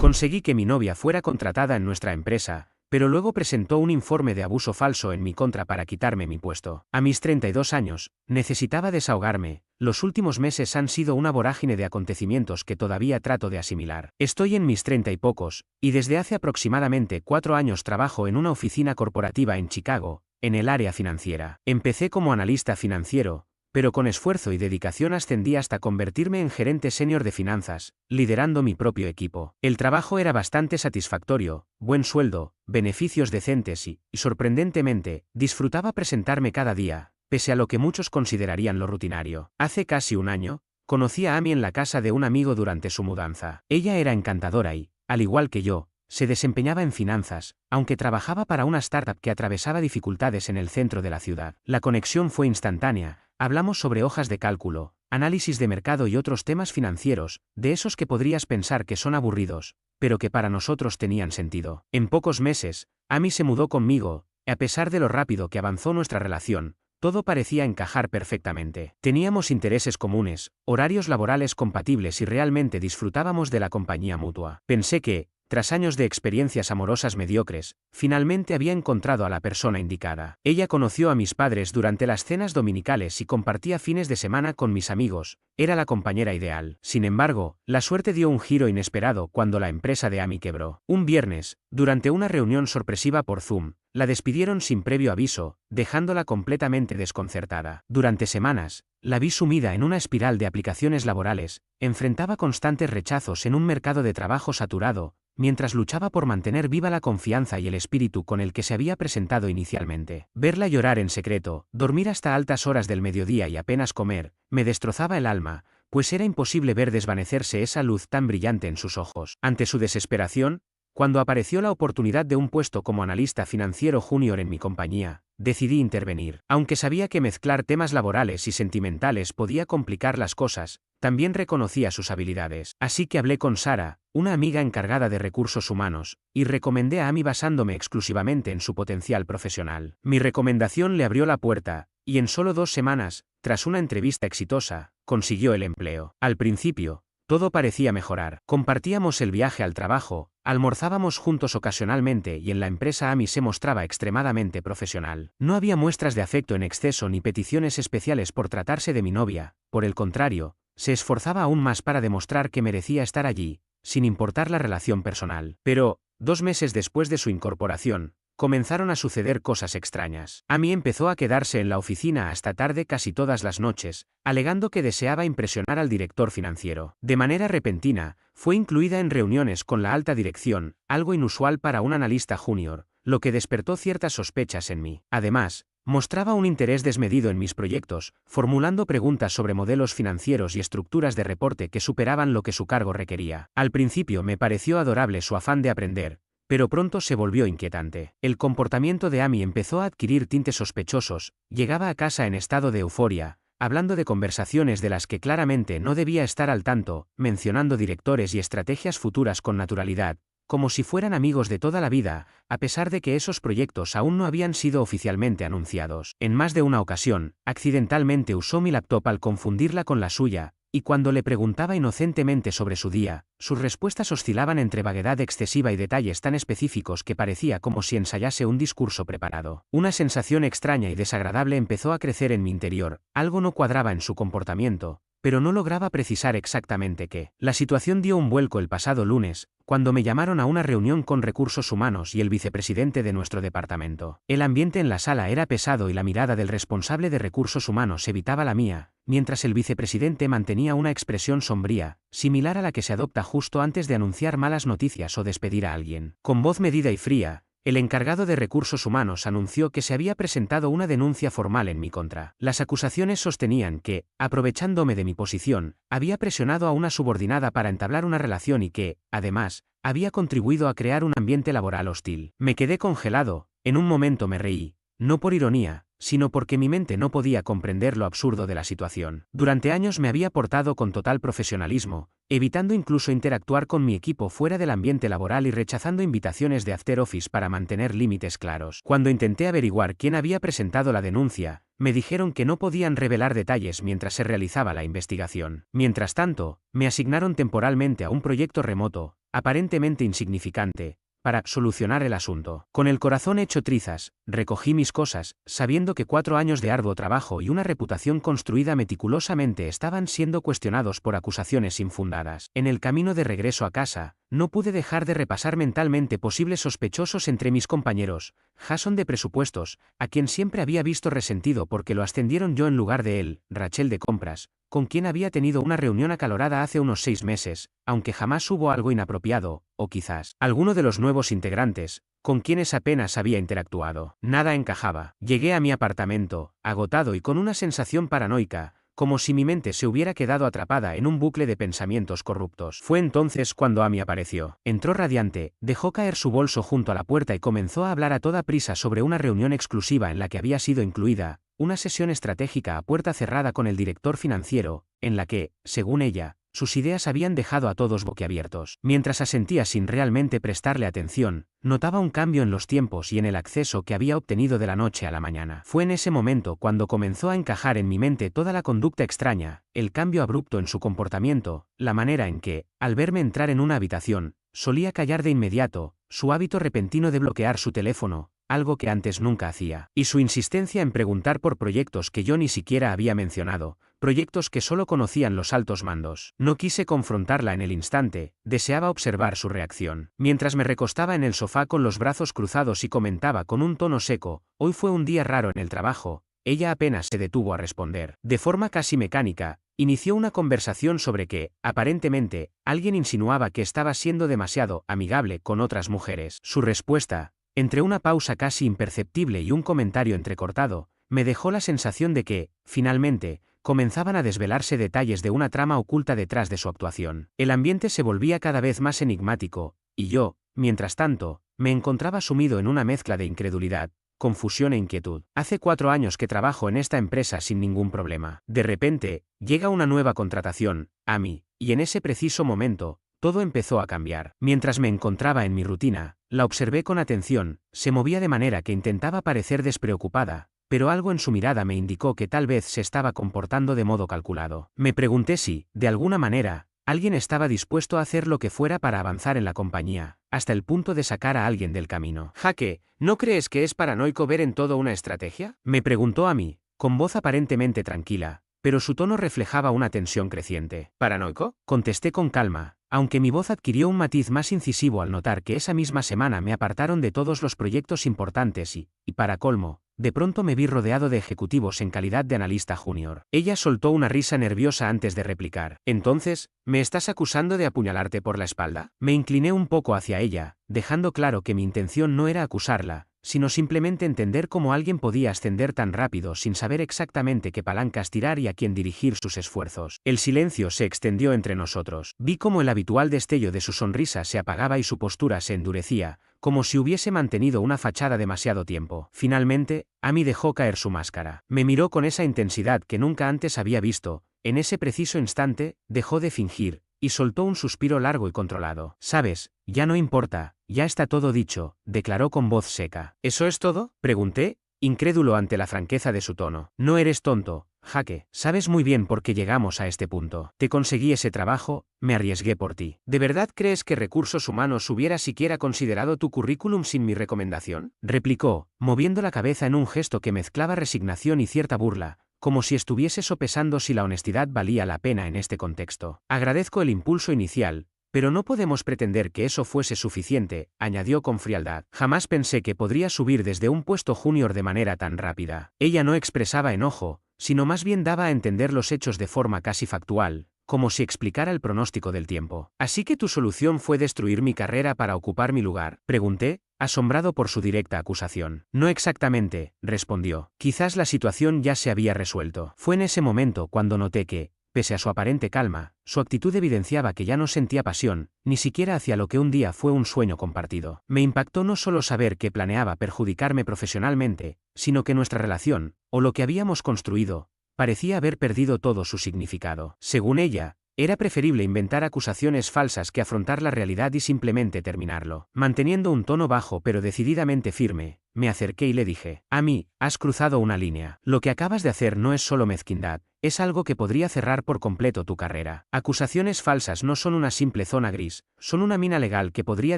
Conseguí que mi novia fuera contratada en nuestra empresa, pero luego presentó un informe de abuso falso en mi contra para quitarme mi puesto. A mis 32 años, necesitaba desahogarme. Los últimos meses han sido una vorágine de acontecimientos que todavía trato de asimilar. Estoy en mis 30 y pocos, y desde hace aproximadamente 4 años trabajo en una oficina corporativa en Chicago, en el área financiera. Empecé como analista financiero, pero con esfuerzo y dedicación ascendí hasta convertirme en gerente senior de finanzas, liderando mi propio equipo. El trabajo era bastante satisfactorio, buen sueldo, beneficios decentes y, sorprendentemente, disfrutaba presentarme cada día, pese a lo que muchos considerarían lo rutinario. Hace casi un año, conocí a Amy en la casa de un amigo durante su mudanza. Ella era encantadora y, al igual que yo, se desempeñaba en finanzas, aunque trabajaba para una startup que atravesaba dificultades en el centro de la ciudad. La conexión fue instantánea. Hablamos sobre hojas de cálculo, análisis de mercado y otros temas financieros, de esos que podrías pensar que son aburridos, pero que para nosotros tenían sentido. En pocos meses, Amy se mudó conmigo, y a pesar de lo rápido que avanzó nuestra relación, todo parecía encajar perfectamente. Teníamos intereses comunes, horarios laborales compatibles y realmente disfrutábamos de la compañía mutua. Pensé que, tras años de experiencias amorosas mediocres, finalmente había encontrado a la persona indicada. Ella conoció a mis padres durante las cenas dominicales y compartía fines de semana con mis amigos. Era la compañera ideal. Sin embargo, la suerte dio un giro inesperado cuando la empresa de Amy quebró. Un viernes, durante una reunión sorpresiva por Zoom, la despidieron sin previo aviso, dejándola completamente desconcertada. Durante semanas, la vi sumida en una espiral de aplicaciones laborales, enfrentaba constantes rechazos en un mercado de trabajo saturado, mientras luchaba por mantener viva la confianza y el espíritu con el que se había presentado inicialmente. Verla llorar en secreto, dormir hasta altas horas del mediodía y apenas comer, me destrozaba el alma, pues era imposible ver desvanecerse esa luz tan brillante en sus ojos. Ante su desesperación, cuando apareció la oportunidad de un puesto como analista financiero junior en mi compañía, decidí intervenir. Aunque sabía que mezclar temas laborales y sentimentales podía complicar las cosas, también reconocía sus habilidades. Así que hablé con Sara, una amiga encargada de recursos humanos, y recomendé a Amy basándome exclusivamente en su potencial profesional. Mi recomendación le abrió la puerta, y en solo 2 semanas, tras una entrevista exitosa, consiguió el empleo. Al principio, todo parecía mejorar. Compartíamos el viaje al trabajo, almorzábamos juntos ocasionalmente y en la empresa Amy se mostraba extremadamente profesional. No había muestras de afecto en exceso ni peticiones especiales por tratarse de mi novia, por el contrario, se esforzaba aún más para demostrar que merecía estar allí, sin importar la relación personal. Pero, 2 meses después de su incorporación, comenzaron a suceder cosas extrañas. Amy empezó a quedarse en la oficina hasta tarde casi todas las noches, alegando que deseaba impresionar al director financiero. De manera repentina, fue incluida en reuniones con la alta dirección, algo inusual para un analista junior, lo que despertó ciertas sospechas en mí. Además, mostraba un interés desmedido en mis proyectos, formulando preguntas sobre modelos financieros y estructuras de reporte que superaban lo que su cargo requería. Al principio me pareció adorable su afán de aprender, pero pronto se volvió inquietante. El comportamiento de Amy empezó a adquirir tintes sospechosos, llegaba a casa en estado de euforia, hablando de conversaciones de las que claramente no debía estar al tanto, mencionando directores y estrategias futuras con naturalidad, como si fueran amigos de toda la vida, a pesar de que esos proyectos aún no habían sido oficialmente anunciados. En más de una ocasión, accidentalmente usó mi laptop al confundirla con la suya, y cuando le preguntaba inocentemente sobre su día, sus respuestas oscilaban entre vaguedad excesiva y detalles tan específicos que parecía como si ensayase un discurso preparado. Una sensación extraña y desagradable empezó a crecer en mi interior, algo no cuadraba en su comportamiento, pero no lograba precisar exactamente qué. La situación dio un vuelco el pasado lunes, cuando me llamaron a una reunión con recursos humanos y el vicepresidente de nuestro departamento. El ambiente en la sala era pesado y la mirada del responsable de recursos humanos evitaba la mía, mientras el vicepresidente mantenía una expresión sombría, similar a la que se adopta justo antes de anunciar malas noticias o despedir a alguien. Con voz medida y fría, el encargado de recursos humanos anunció que se había presentado una denuncia formal en mi contra. Las acusaciones sostenían que, aprovechándome de mi posición, había presionado a una subordinada para entablar una relación y que, además, había contribuido a crear un ambiente laboral hostil. Me quedé congelado, en un momento me reí, no por ironía, sino porque mi mente no podía comprender lo absurdo de la situación. Durante años me había portado con total profesionalismo, evitando incluso interactuar con mi equipo fuera del ambiente laboral y rechazando invitaciones de after office para mantener límites claros. Cuando intenté averiguar quién había presentado la denuncia, me dijeron que no podían revelar detalles mientras se realizaba la investigación. Mientras tanto, me asignaron temporalmente a un proyecto remoto, aparentemente insignificante, para solucionar el asunto. Con el corazón hecho trizas, recogí mis cosas, sabiendo que 4 años de arduo trabajo y una reputación construida meticulosamente estaban siendo cuestionados por acusaciones infundadas. En el camino de regreso a casa, no pude dejar de repasar mentalmente posibles sospechosos entre mis compañeros. Jason de presupuestos, a quien siempre había visto resentido porque lo ascendieron yo en lugar de él; Rachel de compras, con quien había tenido una reunión acalorada hace unos 6 meses, aunque jamás hubo algo inapropiado, o quizás alguno de los nuevos integrantes, con quienes apenas había interactuado. Nada encajaba. Llegué a mi apartamento, agotado y con una sensación paranoica, como si mi mente se hubiera quedado atrapada en un bucle de pensamientos corruptos. Fue entonces cuando Amy apareció. Entró radiante, dejó caer su bolso junto a la puerta y comenzó a hablar a toda prisa sobre una reunión exclusiva en la que había sido incluida, una sesión estratégica a puerta cerrada con el director financiero, en la que, según ella, sus ideas habían dejado a todos boquiabiertos. Mientras asentía sin realmente prestarle atención, notaba un cambio en los tiempos y en el acceso que había obtenido de la noche a la mañana. Fue en ese momento cuando comenzó a encajar en mi mente toda la conducta extraña, el cambio abrupto en su comportamiento, la manera en que, al verme entrar en una habitación, solía callar de inmediato, su hábito repentino de bloquear su teléfono, algo que antes nunca hacía, y su insistencia en preguntar por proyectos que yo ni siquiera había mencionado, proyectos que solo conocían los altos mandos. No quise confrontarla en el instante, deseaba observar su reacción. Mientras me recostaba en el sofá con los brazos cruzados y comentaba con un tono seco: «Hoy fue un día raro en el trabajo», ella apenas se detuvo a responder. De forma casi mecánica, inició una conversación sobre que, aparentemente, alguien insinuaba que estaba siendo demasiado amigable con otras mujeres. Su respuesta, entre una pausa casi imperceptible y un comentario entrecortado, me dejó la sensación de que, finalmente, comenzaban a desvelarse detalles de una trama oculta detrás de su actuación. El ambiente se volvía cada vez más enigmático, y yo, mientras tanto, me encontraba sumido en una mezcla de incredulidad, confusión e inquietud. Hace 4 años que trabajo en esta empresa sin ningún problema. De repente, llega una nueva contratación, Amy, y en ese preciso momento, todo empezó a cambiar. Mientras me encontraba en mi rutina, la observé con atención, se movía de manera que intentaba parecer despreocupada, pero algo en su mirada me indicó que tal vez se estaba comportando de modo calculado. Me pregunté si, de alguna manera, alguien estaba dispuesto a hacer lo que fuera para avanzar en la compañía, hasta el punto de sacar a alguien del camino. «Jaque, ¿no crees que es paranoico ver en todo una estrategia?», me preguntó a mí, con voz aparentemente tranquila, pero su tono reflejaba una tensión creciente. «¿Paranoico?», contesté con calma, aunque mi voz adquirió un matiz más incisivo al notar que esa misma semana me apartaron de todos los proyectos importantes y, para colmo, de pronto me vi rodeado de ejecutivos en calidad de analista junior. Ella soltó una risa nerviosa antes de replicar. «Entonces, ¿me estás acusando de apuñalarte por la espalda?». Me incliné un poco hacia ella, dejando claro que mi intención no era acusarla, sino simplemente entender cómo alguien podía ascender tan rápido sin saber exactamente qué palancas tirar y a quién dirigir sus esfuerzos. El silencio se extendió entre nosotros. Vi cómo el habitual destello de su sonrisa se apagaba y su postura se endurecía, como si hubiese mantenido una fachada demasiado tiempo. Finalmente, Amy dejó caer su máscara. Me miró con esa intensidad que nunca antes había visto. En ese preciso instante, dejó de fingir, y soltó un suspiro largo y controlado. «Sabes, ya no importa, ya está todo dicho», declaró con voz seca. «¿Eso es todo?», pregunté, incrédulo ante la franqueza de su tono. «No eres tonto, Jaque. Sabes muy bien por qué llegamos a este punto. Te conseguí ese trabajo, me arriesgué por ti. ¿De verdad crees que Recursos Humanos hubiera siquiera considerado tu currículum sin mi recomendación?», replicó, moviendo la cabeza en un gesto que mezclaba resignación y cierta burla, como si estuviese sopesando si la honestidad valía la pena en este contexto. «Agradezco el impulso inicial, pero no podemos pretender que eso fuese suficiente», añadió con frialdad. «Jamás pensé que podría subir desde un puesto junior de manera tan rápida». Ella no expresaba enojo, sino más bien daba a entender los hechos de forma casi factual, como si explicara el pronóstico del tiempo. «¿Así que tu solución fue destruir mi carrera para ocupar mi lugar?», pregunté, asombrado por su directa acusación. «No exactamente», respondió. «Quizás la situación ya se había resuelto». Fue en ese momento cuando noté que, pese a su aparente calma, su actitud evidenciaba que ya no sentía pasión, ni siquiera hacia lo que un día fue un sueño compartido. Me impactó no solo saber que planeaba perjudicarme profesionalmente, sino que nuestra relación, o lo que habíamos construido, parecía haber perdido todo su significado. Según ella, era preferible inventar acusaciones falsas que afrontar la realidad y simplemente terminarlo. Manteniendo un tono bajo pero decididamente firme, me acerqué y le dije: Amy, has cruzado una línea. Lo que acabas de hacer no es solo mezquindad, es algo que podría cerrar por completo tu carrera. Acusaciones falsas no son una simple zona gris, son una mina legal que podría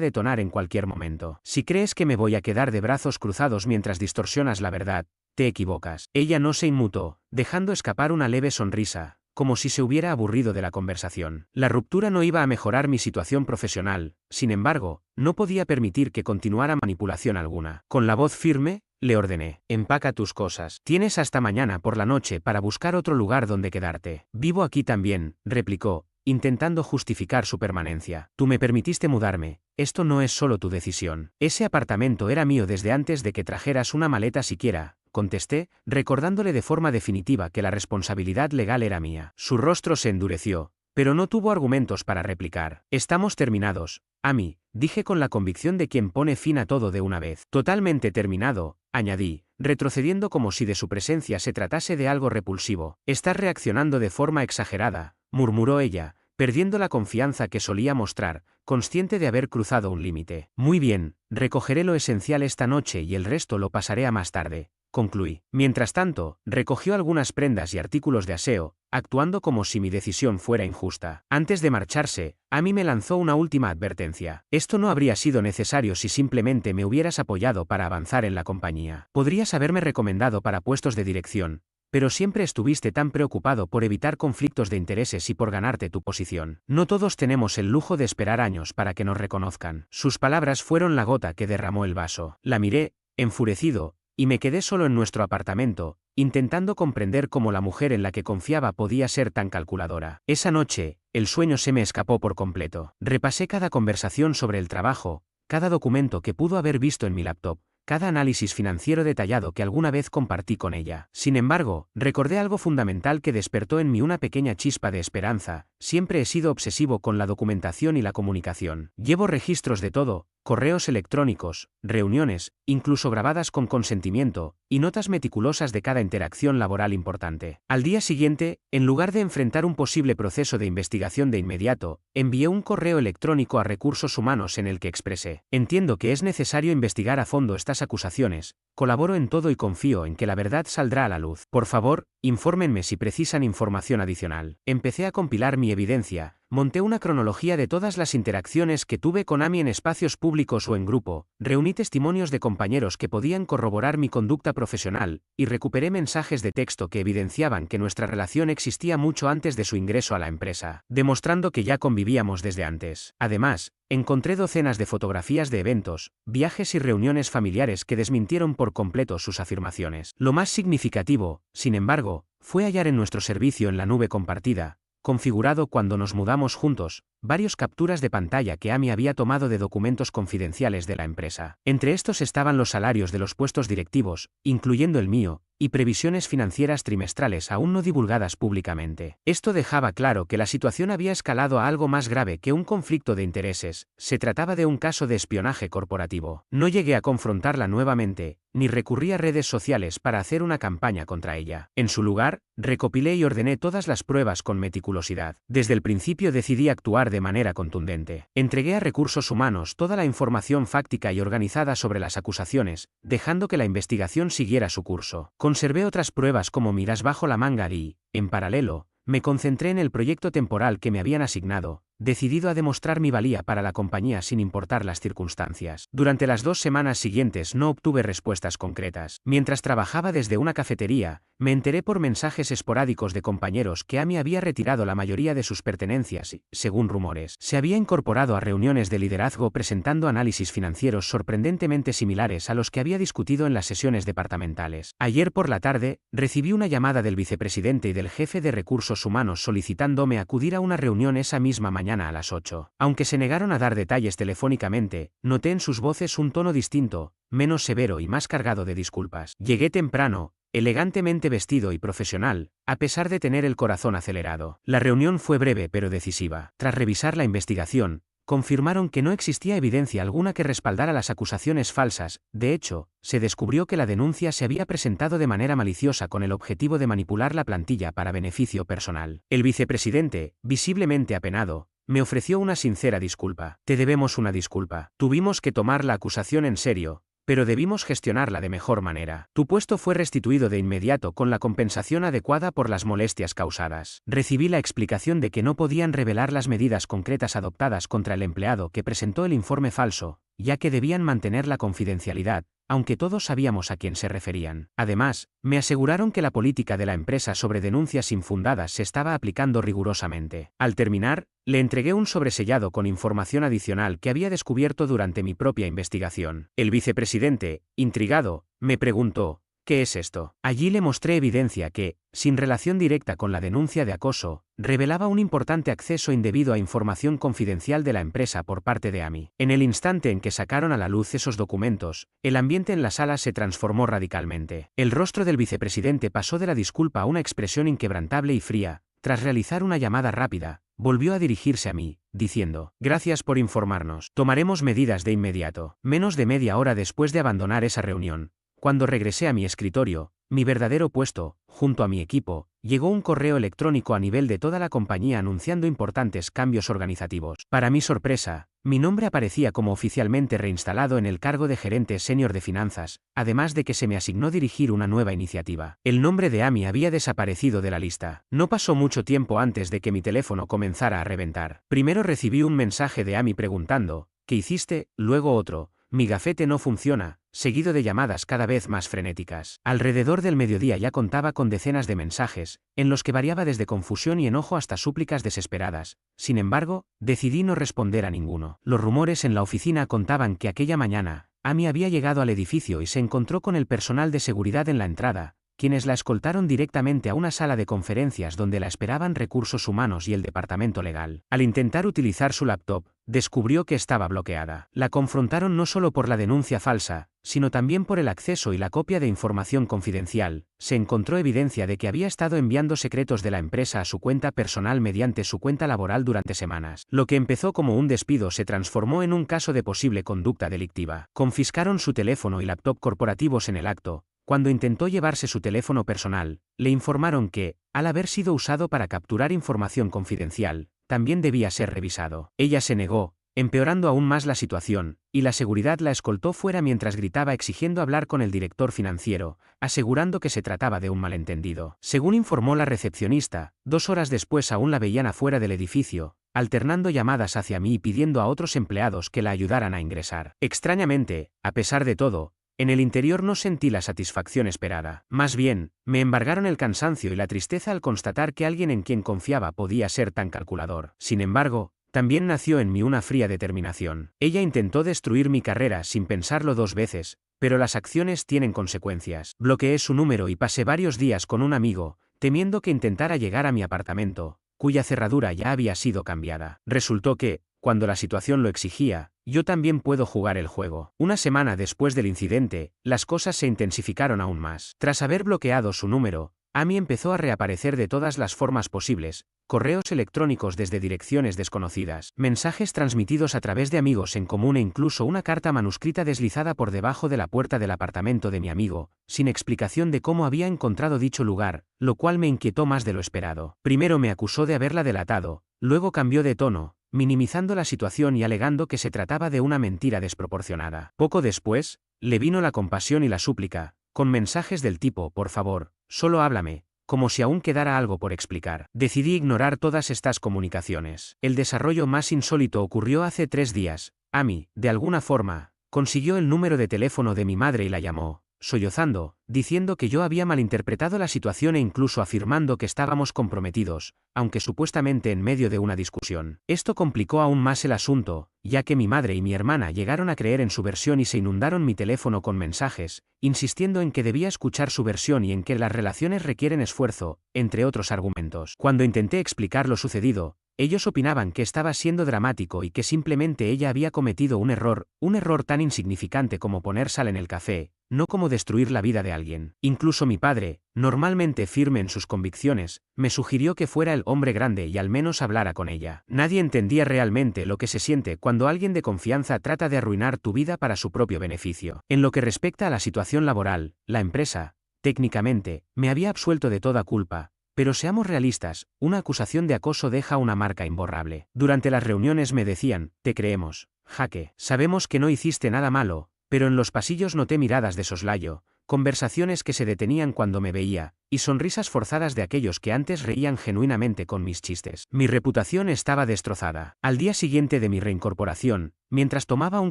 detonar en cualquier momento. Si crees que me voy a quedar de brazos cruzados mientras distorsionas la verdad, te equivocas. Ella no se inmutó, dejando escapar una leve sonrisa, como si se hubiera aburrido de la conversación. La ruptura no iba a mejorar mi situación profesional, sin embargo, no podía permitir que continuara manipulación alguna. Con la voz firme, le ordené: empaca tus cosas. Tienes hasta mañana por la noche para buscar otro lugar donde quedarte. Vivo aquí también, replicó, intentando justificar su permanencia. Tú me permitiste mudarme, esto no es solo tu decisión. Ese apartamento era mío desde antes de que trajeras una maleta siquiera, contesté, recordándole de forma definitiva que la responsabilidad legal era mía. Su rostro se endureció, pero no tuvo argumentos para replicar. Estamos terminados, Amy, dije con la convicción de quien pone fin a todo de una vez. Totalmente terminado, añadí, retrocediendo como si de su presencia se tratase de algo repulsivo. Estás reaccionando de forma exagerada, murmuró ella, perdiendo la confianza que solía mostrar, consciente de haber cruzado un límite. Muy bien, recogeré lo esencial esta noche y el resto lo pasaré a más tarde, concluí. Mientras tanto, recogió algunas prendas y artículos de aseo, actuando como si mi decisión fuera injusta. Antes de marcharse, Amy me lanzó una última advertencia. Esto no habría sido necesario si simplemente me hubieras apoyado para avanzar en la compañía. Podrías haberme recomendado para puestos de dirección, pero siempre estuviste tan preocupado por evitar conflictos de intereses y por ganarte tu posición. No todos tenemos el lujo de esperar años para que nos reconozcan. Sus palabras fueron la gota que derramó el vaso. La miré, enfurecido, y me quedé solo en nuestro apartamento, intentando comprender cómo la mujer en la que confiaba podía ser tan calculadora. Esa noche, el sueño se me escapó por completo. Repasé cada conversación sobre el trabajo, cada documento que pudo haber visto en mi laptop, cada análisis financiero detallado que alguna vez compartí con ella. Sin embargo, recordé algo fundamental que despertó en mí una pequeña chispa de esperanza. Siempre he sido obsesivo con la documentación y la comunicación. Llevo registros de todo, correos electrónicos, reuniones, incluso grabadas con consentimiento, y notas meticulosas de cada interacción laboral importante. Al día siguiente, en lugar de enfrentar un posible proceso de investigación de inmediato, envié un correo electrónico a Recursos Humanos en el que expresé: entiendo que es necesario investigar a fondo estas acusaciones, colaboro en todo y confío en que la verdad saldrá a la luz. Por favor, infórmenme si precisan información adicional. Empecé a compilar mi evidencia. Monté una cronología de todas las interacciones que tuve con Amy en espacios públicos o en grupo, reuní testimonios de compañeros que podían corroborar mi conducta profesional, y recuperé mensajes de texto que evidenciaban que nuestra relación existía mucho antes de su ingreso a la empresa, demostrando que ya convivíamos desde antes. Además, encontré docenas de fotografías de eventos, viajes y reuniones familiares que desmintieron por completo sus afirmaciones. Lo más significativo, sin embargo, fue hallar en nuestro servicio en la nube compartida, configurado cuando nos mudamos juntos, varios capturas de pantalla que Amy había tomado de documentos confidenciales de la empresa. Entre estos estaban los salarios de los puestos directivos, incluyendo el mío, y previsiones financieras trimestrales aún no divulgadas públicamente. Esto dejaba claro que la situación había escalado a algo más grave que un conflicto de intereses. Se trataba de un caso de espionaje corporativo. No llegué a confrontarla nuevamente, ni recurrí a redes sociales para hacer una campaña contra ella. En su lugar, recopilé y ordené todas las pruebas con meticulosidad. Desde el principio decidí actuar de manera contundente. Entregué a Recursos Humanos toda la información fáctica y organizada sobre las acusaciones, dejando que la investigación siguiera su curso. Conservé otras pruebas como miras bajo la manga y, en paralelo, me concentré en el proyecto temporal que me habían asignado, decidido a demostrar mi valía para la compañía sin importar las circunstancias. Durante las 2 semanas siguientes no obtuve respuestas concretas. Mientras trabajaba desde una cafetería, me enteré por mensajes esporádicos de compañeros que Amy había retirado la mayoría de sus pertenencias y, según rumores, se había incorporado a reuniones de liderazgo presentando análisis financieros sorprendentemente similares a los que había discutido en las sesiones departamentales. Ayer por la tarde, recibí una llamada del vicepresidente y del jefe de Recursos Humanos solicitándome acudir a una reunión esa misma mañana a las 8. Aunque se negaron a dar detalles telefónicamente, noté en sus voces un tono distinto, menos severo y más cargado de disculpas. Llegué temprano, elegantemente vestido y profesional, a pesar de tener el corazón acelerado. La reunión fue breve pero decisiva. Tras revisar la investigación, confirmaron que no existía evidencia alguna que respaldara las acusaciones falsas. De hecho, se descubrió que la denuncia se había presentado de manera maliciosa con el objetivo de manipular la plantilla para beneficio personal. El vicepresidente, visiblemente apenado, me ofreció una sincera disculpa. Te debemos una disculpa. Tuvimos que tomar la acusación en serio, pero debimos gestionarla de mejor manera. Tu puesto fue restituido de inmediato con la compensación adecuada por las molestias causadas. Recibí la explicación de que no podían revelar las medidas concretas adoptadas contra el empleado que presentó el informe falso, ya que debían mantener la confidencialidad, aunque todos sabíamos a quién se referían. Además, me aseguraron que la política de la empresa sobre denuncias infundadas se estaba aplicando rigurosamente. Al terminar, le entregué un sobresellado con información adicional que había descubierto durante mi propia investigación. El vicepresidente, intrigado, me preguntó: ¿qué es esto? Allí le mostré evidencia que, sin relación directa con la denuncia de acoso, revelaba un importante acceso indebido a información confidencial de la empresa por parte de Amy. En el instante en que sacaron a la luz esos documentos, el ambiente en la sala se transformó radicalmente. El rostro del vicepresidente pasó de la disculpa a una expresión inquebrantable y fría. Tras realizar una llamada rápida, volvió a dirigirse a mí, diciendo: gracias por informarnos. Tomaremos medidas de inmediato. Menos de media hora después de abandonar esa reunión, cuando regresé a mi escritorio, mi verdadero puesto, junto a mi equipo, llegó un correo electrónico a nivel de toda la compañía anunciando importantes cambios organizativos. Para mi sorpresa, mi nombre aparecía como oficialmente reinstalado en el cargo de gerente senior de finanzas, además de que se me asignó dirigir una nueva iniciativa. El nombre de Amy había desaparecido de la lista. No pasó mucho tiempo antes de que mi teléfono comenzara a reventar. Primero recibí un mensaje de Amy preguntando: ¿qué hiciste? Luego otro: mi gafete no funciona, seguido de llamadas cada vez más frenéticas. Alrededor del mediodía ya contaba con decenas de mensajes, en los que variaba desde confusión y enojo hasta súplicas desesperadas. Sin embargo, decidí no responder a ninguno. Los rumores en la oficina contaban que aquella mañana, Amy había llegado al edificio y se encontró con el personal de seguridad en la entrada, quienes la escoltaron directamente a una sala de conferencias donde la esperaban recursos humanos y el departamento legal. Al intentar utilizar su laptop, descubrió que estaba bloqueada. La confrontaron no solo por la denuncia falsa, sino también por el acceso y la copia de información confidencial. Se encontró evidencia de que había estado enviando secretos de la empresa a su cuenta personal mediante su cuenta laboral durante semanas. Lo que empezó como un despido se transformó en un caso de posible conducta delictiva. Confiscaron su teléfono y laptop corporativos en el acto. Cuando intentó llevarse su teléfono personal, le informaron que, al haber sido usado para capturar información confidencial, también debía ser revisado. Ella se negó, empeorando aún más la situación, y la seguridad la escoltó fuera mientras gritaba exigiendo hablar con el director financiero, asegurando que se trataba de un malentendido. Según informó la recepcionista, 2 horas después aún la veían afuera del edificio, alternando llamadas hacia mí y pidiendo a otros empleados que la ayudaran a ingresar. Extrañamente, a pesar de todo, en el interior no sentí la satisfacción esperada. Más bien, me embargaron el cansancio y la tristeza al constatar que alguien en quien confiaba podía ser tan calculador. Sin embargo, también nació en mí una fría determinación. Ella intentó destruir mi carrera sin pensarlo 2 veces, pero las acciones tienen consecuencias. Bloqueé su número y pasé varios días con un amigo, temiendo que intentara llegar a mi apartamento, cuya cerradura ya había sido cambiada. Resultó que, cuando la situación lo exigía, yo también puedo jugar el juego. Una semana después del incidente, las cosas se intensificaron aún más. Tras haber bloqueado su número, Amy empezó a reaparecer de todas las formas posibles: correos electrónicos desde direcciones desconocidas, mensajes transmitidos a través de amigos en común e incluso una carta manuscrita deslizada por debajo de la puerta del apartamento de mi amigo, sin explicación de cómo había encontrado dicho lugar, lo cual me inquietó más de lo esperado. Primero me acusó de haberla delatado, luego cambió de tono, minimizando la situación y alegando que se trataba de una mentira desproporcionada. Poco después, le vino la compasión y la súplica, con mensajes del tipo: por favor, solo háblame, como si aún quedara algo por explicar. Decidí ignorar todas estas comunicaciones. El desarrollo más insólito ocurrió hace 3 días. Amy, de alguna forma, consiguió el número de teléfono de mi madre y la llamó, sollozando, diciendo que yo había malinterpretado la situación e incluso afirmando que estábamos comprometidos, aunque supuestamente en medio de una discusión. Esto complicó aún más el asunto, ya que mi madre y mi hermana llegaron a creer en su versión y se inundaron mi teléfono con mensajes, insistiendo en que debía escuchar su versión y en que las relaciones requieren esfuerzo, entre otros argumentos. Cuando intenté explicar lo sucedido, ellos opinaban que estaba siendo dramático y que simplemente ella había cometido un error tan insignificante como poner sal en el café, no como destruir la vida de alguien. Incluso mi padre, normalmente firme en sus convicciones, me sugirió que fuera el hombre grande y al menos hablara con ella. Nadie entendía realmente lo que se siente cuando alguien de confianza trata de arruinar tu vida para su propio beneficio. En lo que respecta a la situación laboral, la empresa, técnicamente, me había absuelto de toda culpa. Pero seamos realistas, una acusación de acoso deja una marca imborrable. Durante las reuniones me decían: te creemos, Jake, sabemos que no hiciste nada malo, pero en los pasillos noté miradas de soslayo, conversaciones que se detenían cuando me veía, y sonrisas forzadas de aquellos que antes reían genuinamente con mis chistes. Mi reputación estaba destrozada. Al día siguiente de mi reincorporación, mientras tomaba un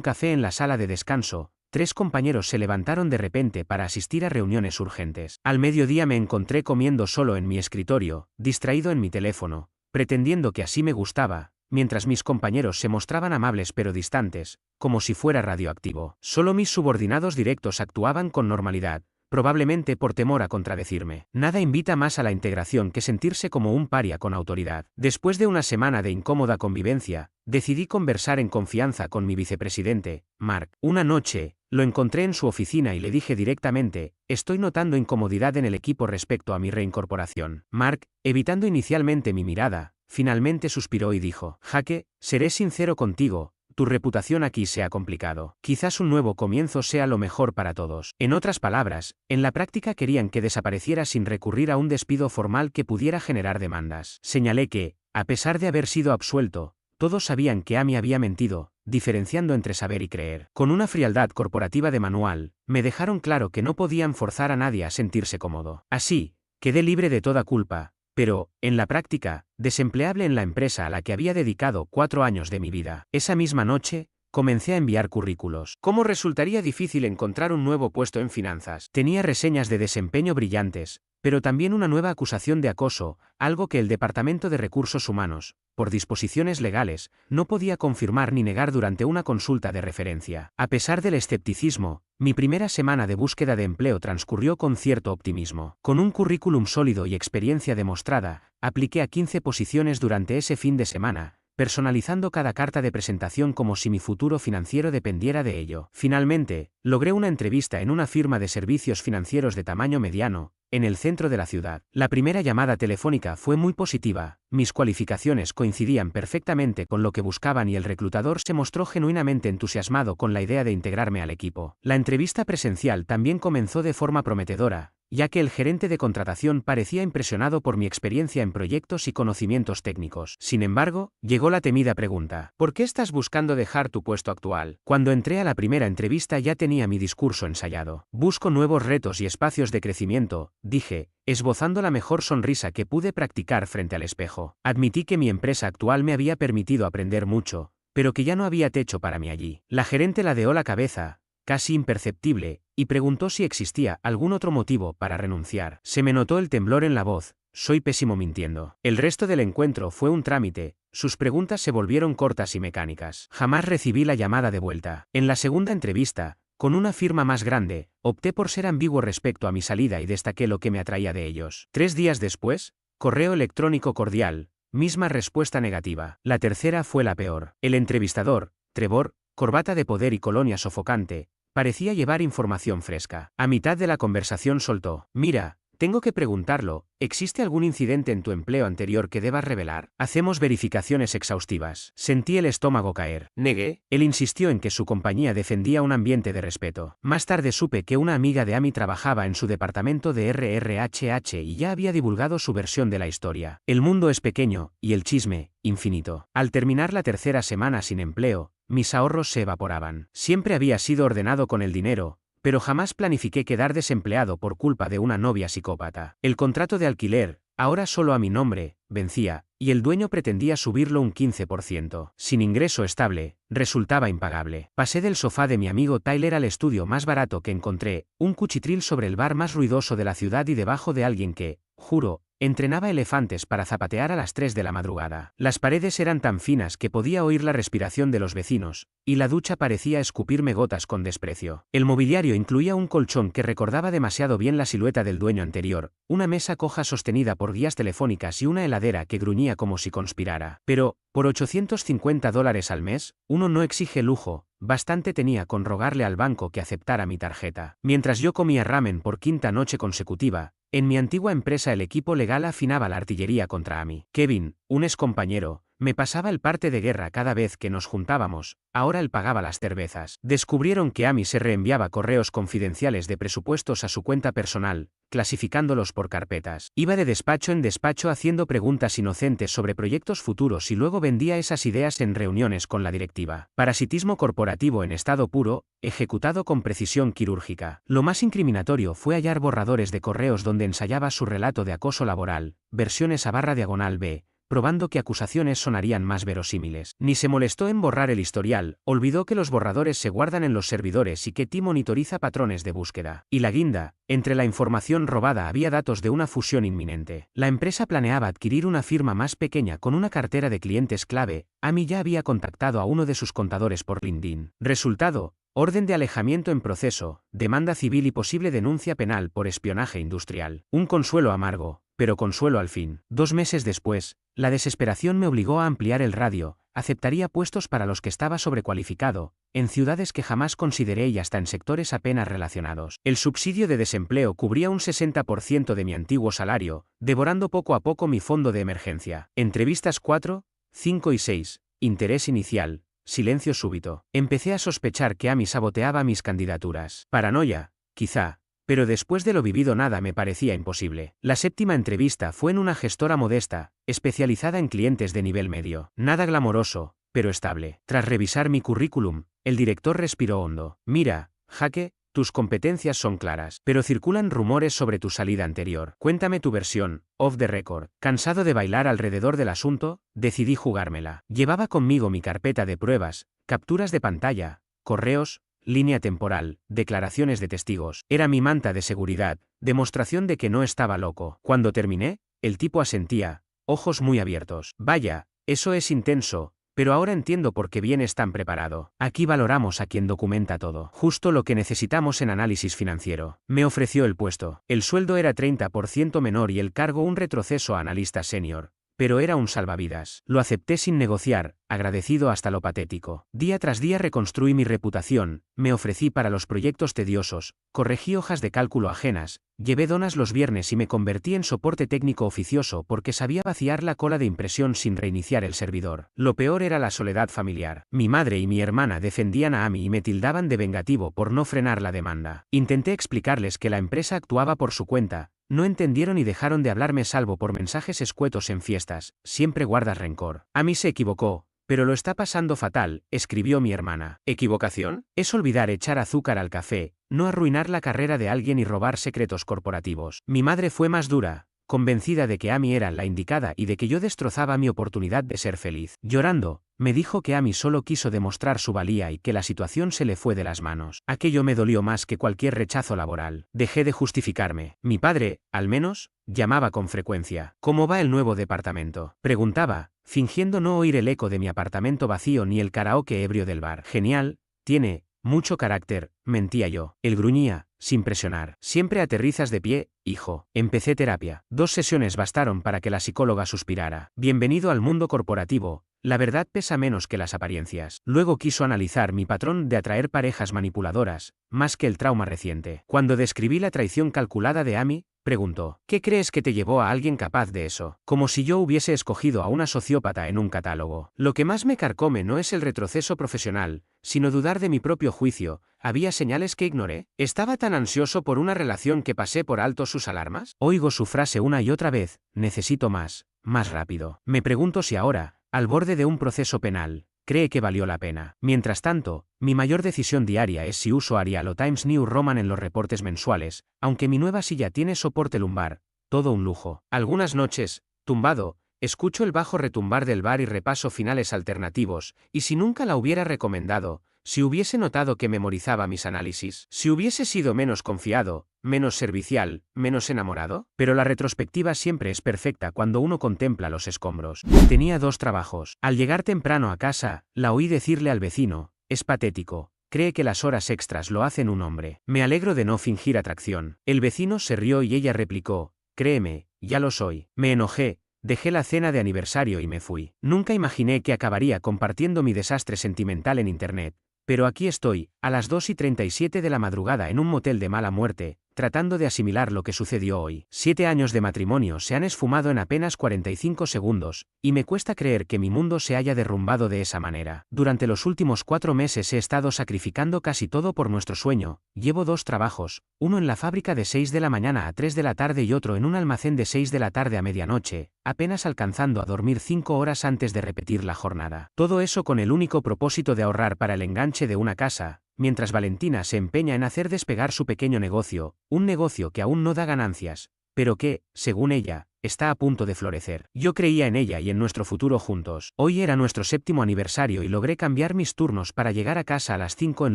café en la sala de descanso, 3 compañeros se levantaron de repente para asistir a reuniones urgentes. Al mediodía me encontré comiendo solo en mi escritorio, distraído en mi teléfono, pretendiendo que así me gustaba, mientras mis compañeros se mostraban amables pero distantes, como si fuera radioactivo. Solo mis subordinados directos actuaban con normalidad, probablemente por temor a contradecirme. Nada invita más a la integración que sentirse como un paria con autoridad. Después de una semana de incómoda convivencia, decidí conversar en confianza con mi vicepresidente, Mark. Una noche, lo encontré en su oficina y le dije directamente: estoy notando incomodidad en el equipo respecto a mi reincorporación. Mark, evitando inicialmente mi mirada, finalmente suspiró y dijo: Jake, seré sincero contigo, tu reputación aquí se ha complicado. Quizás un nuevo comienzo sea lo mejor para todos. En otras palabras, en la práctica querían que desapareciera sin recurrir a un despido formal que pudiera generar demandas. Señalé que, a pesar de haber sido absuelto, todos sabían que Amy había mentido, diferenciando entre saber y creer. Con una frialdad corporativa de manual, me dejaron claro que no podían forzar a nadie a sentirse cómodo. Así, quedé libre de toda culpa, pero, en la práctica, desempleable en la empresa a la que había dedicado 4 años de mi vida. Esa misma noche, comencé a enviar currículos. ¿Cómo resultaría difícil encontrar un nuevo puesto en finanzas? Tenía reseñas de desempeño brillantes, pero también una nueva acusación de acoso, algo que el Departamento de Recursos Humanos, por disposiciones legales, no podía confirmar ni negar durante una consulta de referencia. A pesar del escepticismo, mi primera semana de búsqueda de empleo transcurrió con cierto optimismo. Con un currículum sólido y experiencia demostrada, apliqué a 15 posiciones durante ese fin de semana, personalizando cada carta de presentación como si mi futuro financiero dependiera de ello. Finalmente, logré una entrevista en una firma de servicios financieros de tamaño mediano, en el centro de la ciudad. La primera llamada telefónica fue muy positiva, mis cualificaciones coincidían perfectamente con lo que buscaban y el reclutador se mostró genuinamente entusiasmado con la idea de integrarme al equipo. La entrevista presencial también comenzó de forma prometedora, ya que el gerente de contratación parecía impresionado por mi experiencia en proyectos y conocimientos técnicos. Sin embargo, llegó la temida pregunta: ¿por qué estás buscando dejar tu puesto actual? Cuando entré a la primera entrevista ya tenía mi discurso ensayado. Busco nuevos retos y espacios de crecimiento, dije, esbozando la mejor sonrisa que pude practicar frente al espejo. Admití que mi empresa actual me había permitido aprender mucho, pero que ya no había techo para mí allí. La gerente ladeó la cabeza, casi imperceptible, y preguntó si existía algún otro motivo para renunciar. Se me notó el temblor en la voz. Soy pésimo mintiendo. El resto del encuentro fue un trámite, sus preguntas se volvieron cortas y mecánicas. Jamás recibí la llamada de vuelta. En la segunda entrevista, con una firma más grande, opté por ser ambiguo respecto a mi salida y destaqué lo que me atraía de ellos. 3 días después, correo electrónico cordial, misma respuesta negativa. La tercera fue la peor. El entrevistador, Trevor, corbata de poder y colonia sofocante, parecía llevar información fresca. A mitad de la conversación soltó: mira, tengo que preguntarlo, ¿existe algún incidente en tu empleo anterior que debas revelar? Hacemos verificaciones exhaustivas. Sentí el estómago caer. Negué. Él insistió en que su compañía defendía un ambiente de respeto. Más tarde supe que una amiga de Amy trabajaba en su departamento de RRHH y ya había divulgado su versión de la historia. El mundo es pequeño, y el chisme, infinito. Al terminar la tercera semana sin empleo, mis ahorros se evaporaban. Siempre había sido ordenado con el dinero, pero jamás planifiqué quedar desempleado por culpa de una novia psicópata. El contrato de alquiler, ahora solo a mi nombre, vencía, y el dueño pretendía subirlo un 15%. Sin ingreso estable, resultaba impagable. Pasé del sofá de mi amigo Tyler al estudio más barato que encontré, un cuchitril sobre el bar más ruidoso de la ciudad y debajo de alguien que, juro, entrenaba elefantes para zapatear a las 3 de la madrugada. Las paredes eran tan finas que podía oír la respiración de los vecinos, y la ducha parecía escupirme gotas con desprecio. El mobiliario incluía un colchón que recordaba demasiado bien la silueta del dueño anterior, una mesa coja sostenida por guías telefónicas y una heladera que gruñía como si conspirara. Pero, por $850 al mes, uno no exige lujo. Bastante tenía con rogarle al banco que aceptara mi tarjeta. Mientras yo comía ramen por 5ª noche consecutiva, en mi antigua empresa el equipo legal afinaba la artillería contra Amy. Kevin, un excompañero, Me pasaba el parte de guerra cada vez que nos juntábamos, ahora él pagaba las cervezas. Descubrieron que Amy se reenviaba correos confidenciales de presupuestos a su cuenta personal, clasificándolos por carpetas. Iba de despacho en despacho haciendo preguntas inocentes sobre proyectos futuros y luego vendía esas ideas en reuniones con la directiva. Parasitismo corporativo en estado puro, ejecutado con precisión quirúrgica. Lo más incriminatorio fue hallar borradores de correos donde ensayaba su relato de acoso laboral, versiones /B, probando que acusaciones sonarían más verosímiles. Ni se molestó en borrar el historial, olvidó que los borradores se guardan en los servidores y que T monitoriza patrones de búsqueda. Y la guinda, entre la información robada había datos de una fusión inminente. La empresa planeaba adquirir una firma más pequeña con una cartera de clientes clave. Amy ya había contactado a uno de sus contadores por LinkedIn. Resultado: orden de alejamiento en proceso, demanda civil y posible denuncia penal por espionaje industrial. Un consuelo amargo, pero consuelo al fin. 2 meses después, la desesperación me obligó a ampliar el radio. Aceptaría puestos para los que estaba sobrecualificado, en ciudades que jamás consideré y hasta en sectores apenas relacionados. El subsidio de desempleo cubría un 60% de mi antiguo salario, devorando poco a poco mi fondo de emergencia. Entrevistas 4, 5 y 6, interés inicial, silencio súbito. Empecé a sospechar que Amy saboteaba mis candidaturas. Paranoia, quizá. Pero después de lo vivido nada me parecía imposible. La 7ª entrevista fue en una gestora modesta, especializada en clientes de nivel medio. Nada glamoroso, pero estable. Tras revisar mi currículum, el director respiró hondo. Mira, Jaque, tus competencias son claras, pero circulan rumores sobre tu salida anterior. Cuéntame tu versión, off the record. Cansado de bailar alrededor del asunto, decidí jugármela. Llevaba conmigo mi carpeta de pruebas, capturas de pantalla, correos, línea temporal, declaraciones de testigos. Era mi manta de seguridad, demostración de que no estaba loco. Cuando terminé, el tipo asentía, ojos muy abiertos. Vaya, eso es intenso, pero ahora entiendo por qué vienes tan preparado. Aquí valoramos a quien documenta todo. Justo lo que necesitamos en análisis financiero. Me ofreció el puesto. El sueldo era 30% menor y el cargo un retroceso a analista senior. Pero era un salvavidas. Lo acepté sin negociar, agradecido hasta lo patético. Día tras día reconstruí mi reputación, me ofrecí para los proyectos tediosos, corregí hojas de cálculo ajenas, llevé donas los viernes y me convertí en soporte técnico oficioso porque sabía vaciar la cola de impresión sin reiniciar el servidor. Lo peor era la soledad familiar. Mi madre y mi hermana defendían a Amy y me tildaban de vengativo por no frenar la demanda. Intenté explicarles que la empresa actuaba por su cuenta. No entendieron y dejaron de hablarme salvo por mensajes escuetos en fiestas. Siempre guardas rencor. Amy se equivocó, pero lo está pasando fatal, escribió mi hermana. ¿Equivocación? Es olvidar echar azúcar al café, no arruinar la carrera de alguien y robar secretos corporativos. Mi madre fue más dura, convencida de que Amy era la indicada y de que yo destrozaba mi oportunidad de ser feliz. Llorando, me dijo que Amy solo quiso demostrar su valía y que la situación se le fue de las manos. Aquello me dolió más que cualquier rechazo laboral. Dejé de justificarme. Mi padre, al menos, llamaba con frecuencia. ¿Cómo va el nuevo departamento?, preguntaba, fingiendo no oír el eco de mi apartamento vacío ni el karaoke ebrio del bar. Genial, tiene mucho carácter, mentía yo. Él gruñía, sin presionar. Siempre aterrizas de pie, hijo. Empecé terapia. 2 sesiones bastaron para que la psicóloga suspirara. Bienvenido al mundo corporativo. La verdad pesa menos que las apariencias. Luego quiso analizar mi patrón de atraer parejas manipuladoras, más que el trauma reciente. Cuando describí la traición calculada de Amy, preguntó, ¿qué crees que te llevó a alguien capaz de eso? Como si yo hubiese escogido a una sociópata en un catálogo. Lo que más me carcome no es el retroceso profesional, sino dudar de mi propio juicio. ¿Había señales que ignoré? ¿Estaba tan ansioso por una relación que pasé por alto sus alarmas? Oigo su frase una y otra vez, necesito más rápido. Me pregunto si ahora, al borde de un proceso penal, cree que valió la pena. Mientras tanto, mi mayor decisión diaria es si uso Arial o Times New Roman en los reportes mensuales, aunque mi nueva silla tiene soporte lumbar, todo un lujo. Algunas noches, tumbado, escucho el bajo retumbar del bar y repaso finales alternativos, y si nunca la hubiera recomendado, si hubiese notado que memorizaba mis análisis, si hubiese sido menos confiado, menos servicial, menos enamorado. Pero la retrospectiva siempre es perfecta cuando uno contempla los escombros. Tenía 2 trabajos. Al llegar temprano a casa, la oí decirle al vecino, es patético, cree que las horas extras lo hacen un hombre. Me alegro de no fingir atracción. El vecino se rió y ella replicó, créeme, ya lo soy. Me enojé. Dejé la cena de aniversario y me fui. Nunca imaginé que acabaría compartiendo mi desastre sentimental en internet. Pero aquí estoy, a las 2:37 de la madrugada en un motel de mala muerte, tratando de asimilar lo que sucedió hoy. 7 años de matrimonio se han esfumado en apenas 45 segundos, y me cuesta creer que mi mundo se haya derrumbado de esa manera. Durante los últimos 4 meses he estado sacrificando casi todo por nuestro sueño. Llevo 2 trabajos, uno en la fábrica de 6 de la mañana a 3 de la tarde y otro en un almacén de 6 de la tarde a medianoche, apenas alcanzando a dormir 5 horas antes de repetir la jornada. Todo eso con el único propósito de ahorrar para el enganche de una casa, mientras Valentina se empeña en hacer despegar su pequeño negocio, un negocio que aún no da ganancias, pero que, según ella, está a punto de florecer. Yo creía en ella y en nuestro futuro juntos. Hoy era nuestro 7º aniversario y logré cambiar mis turnos para llegar a casa a las 5 en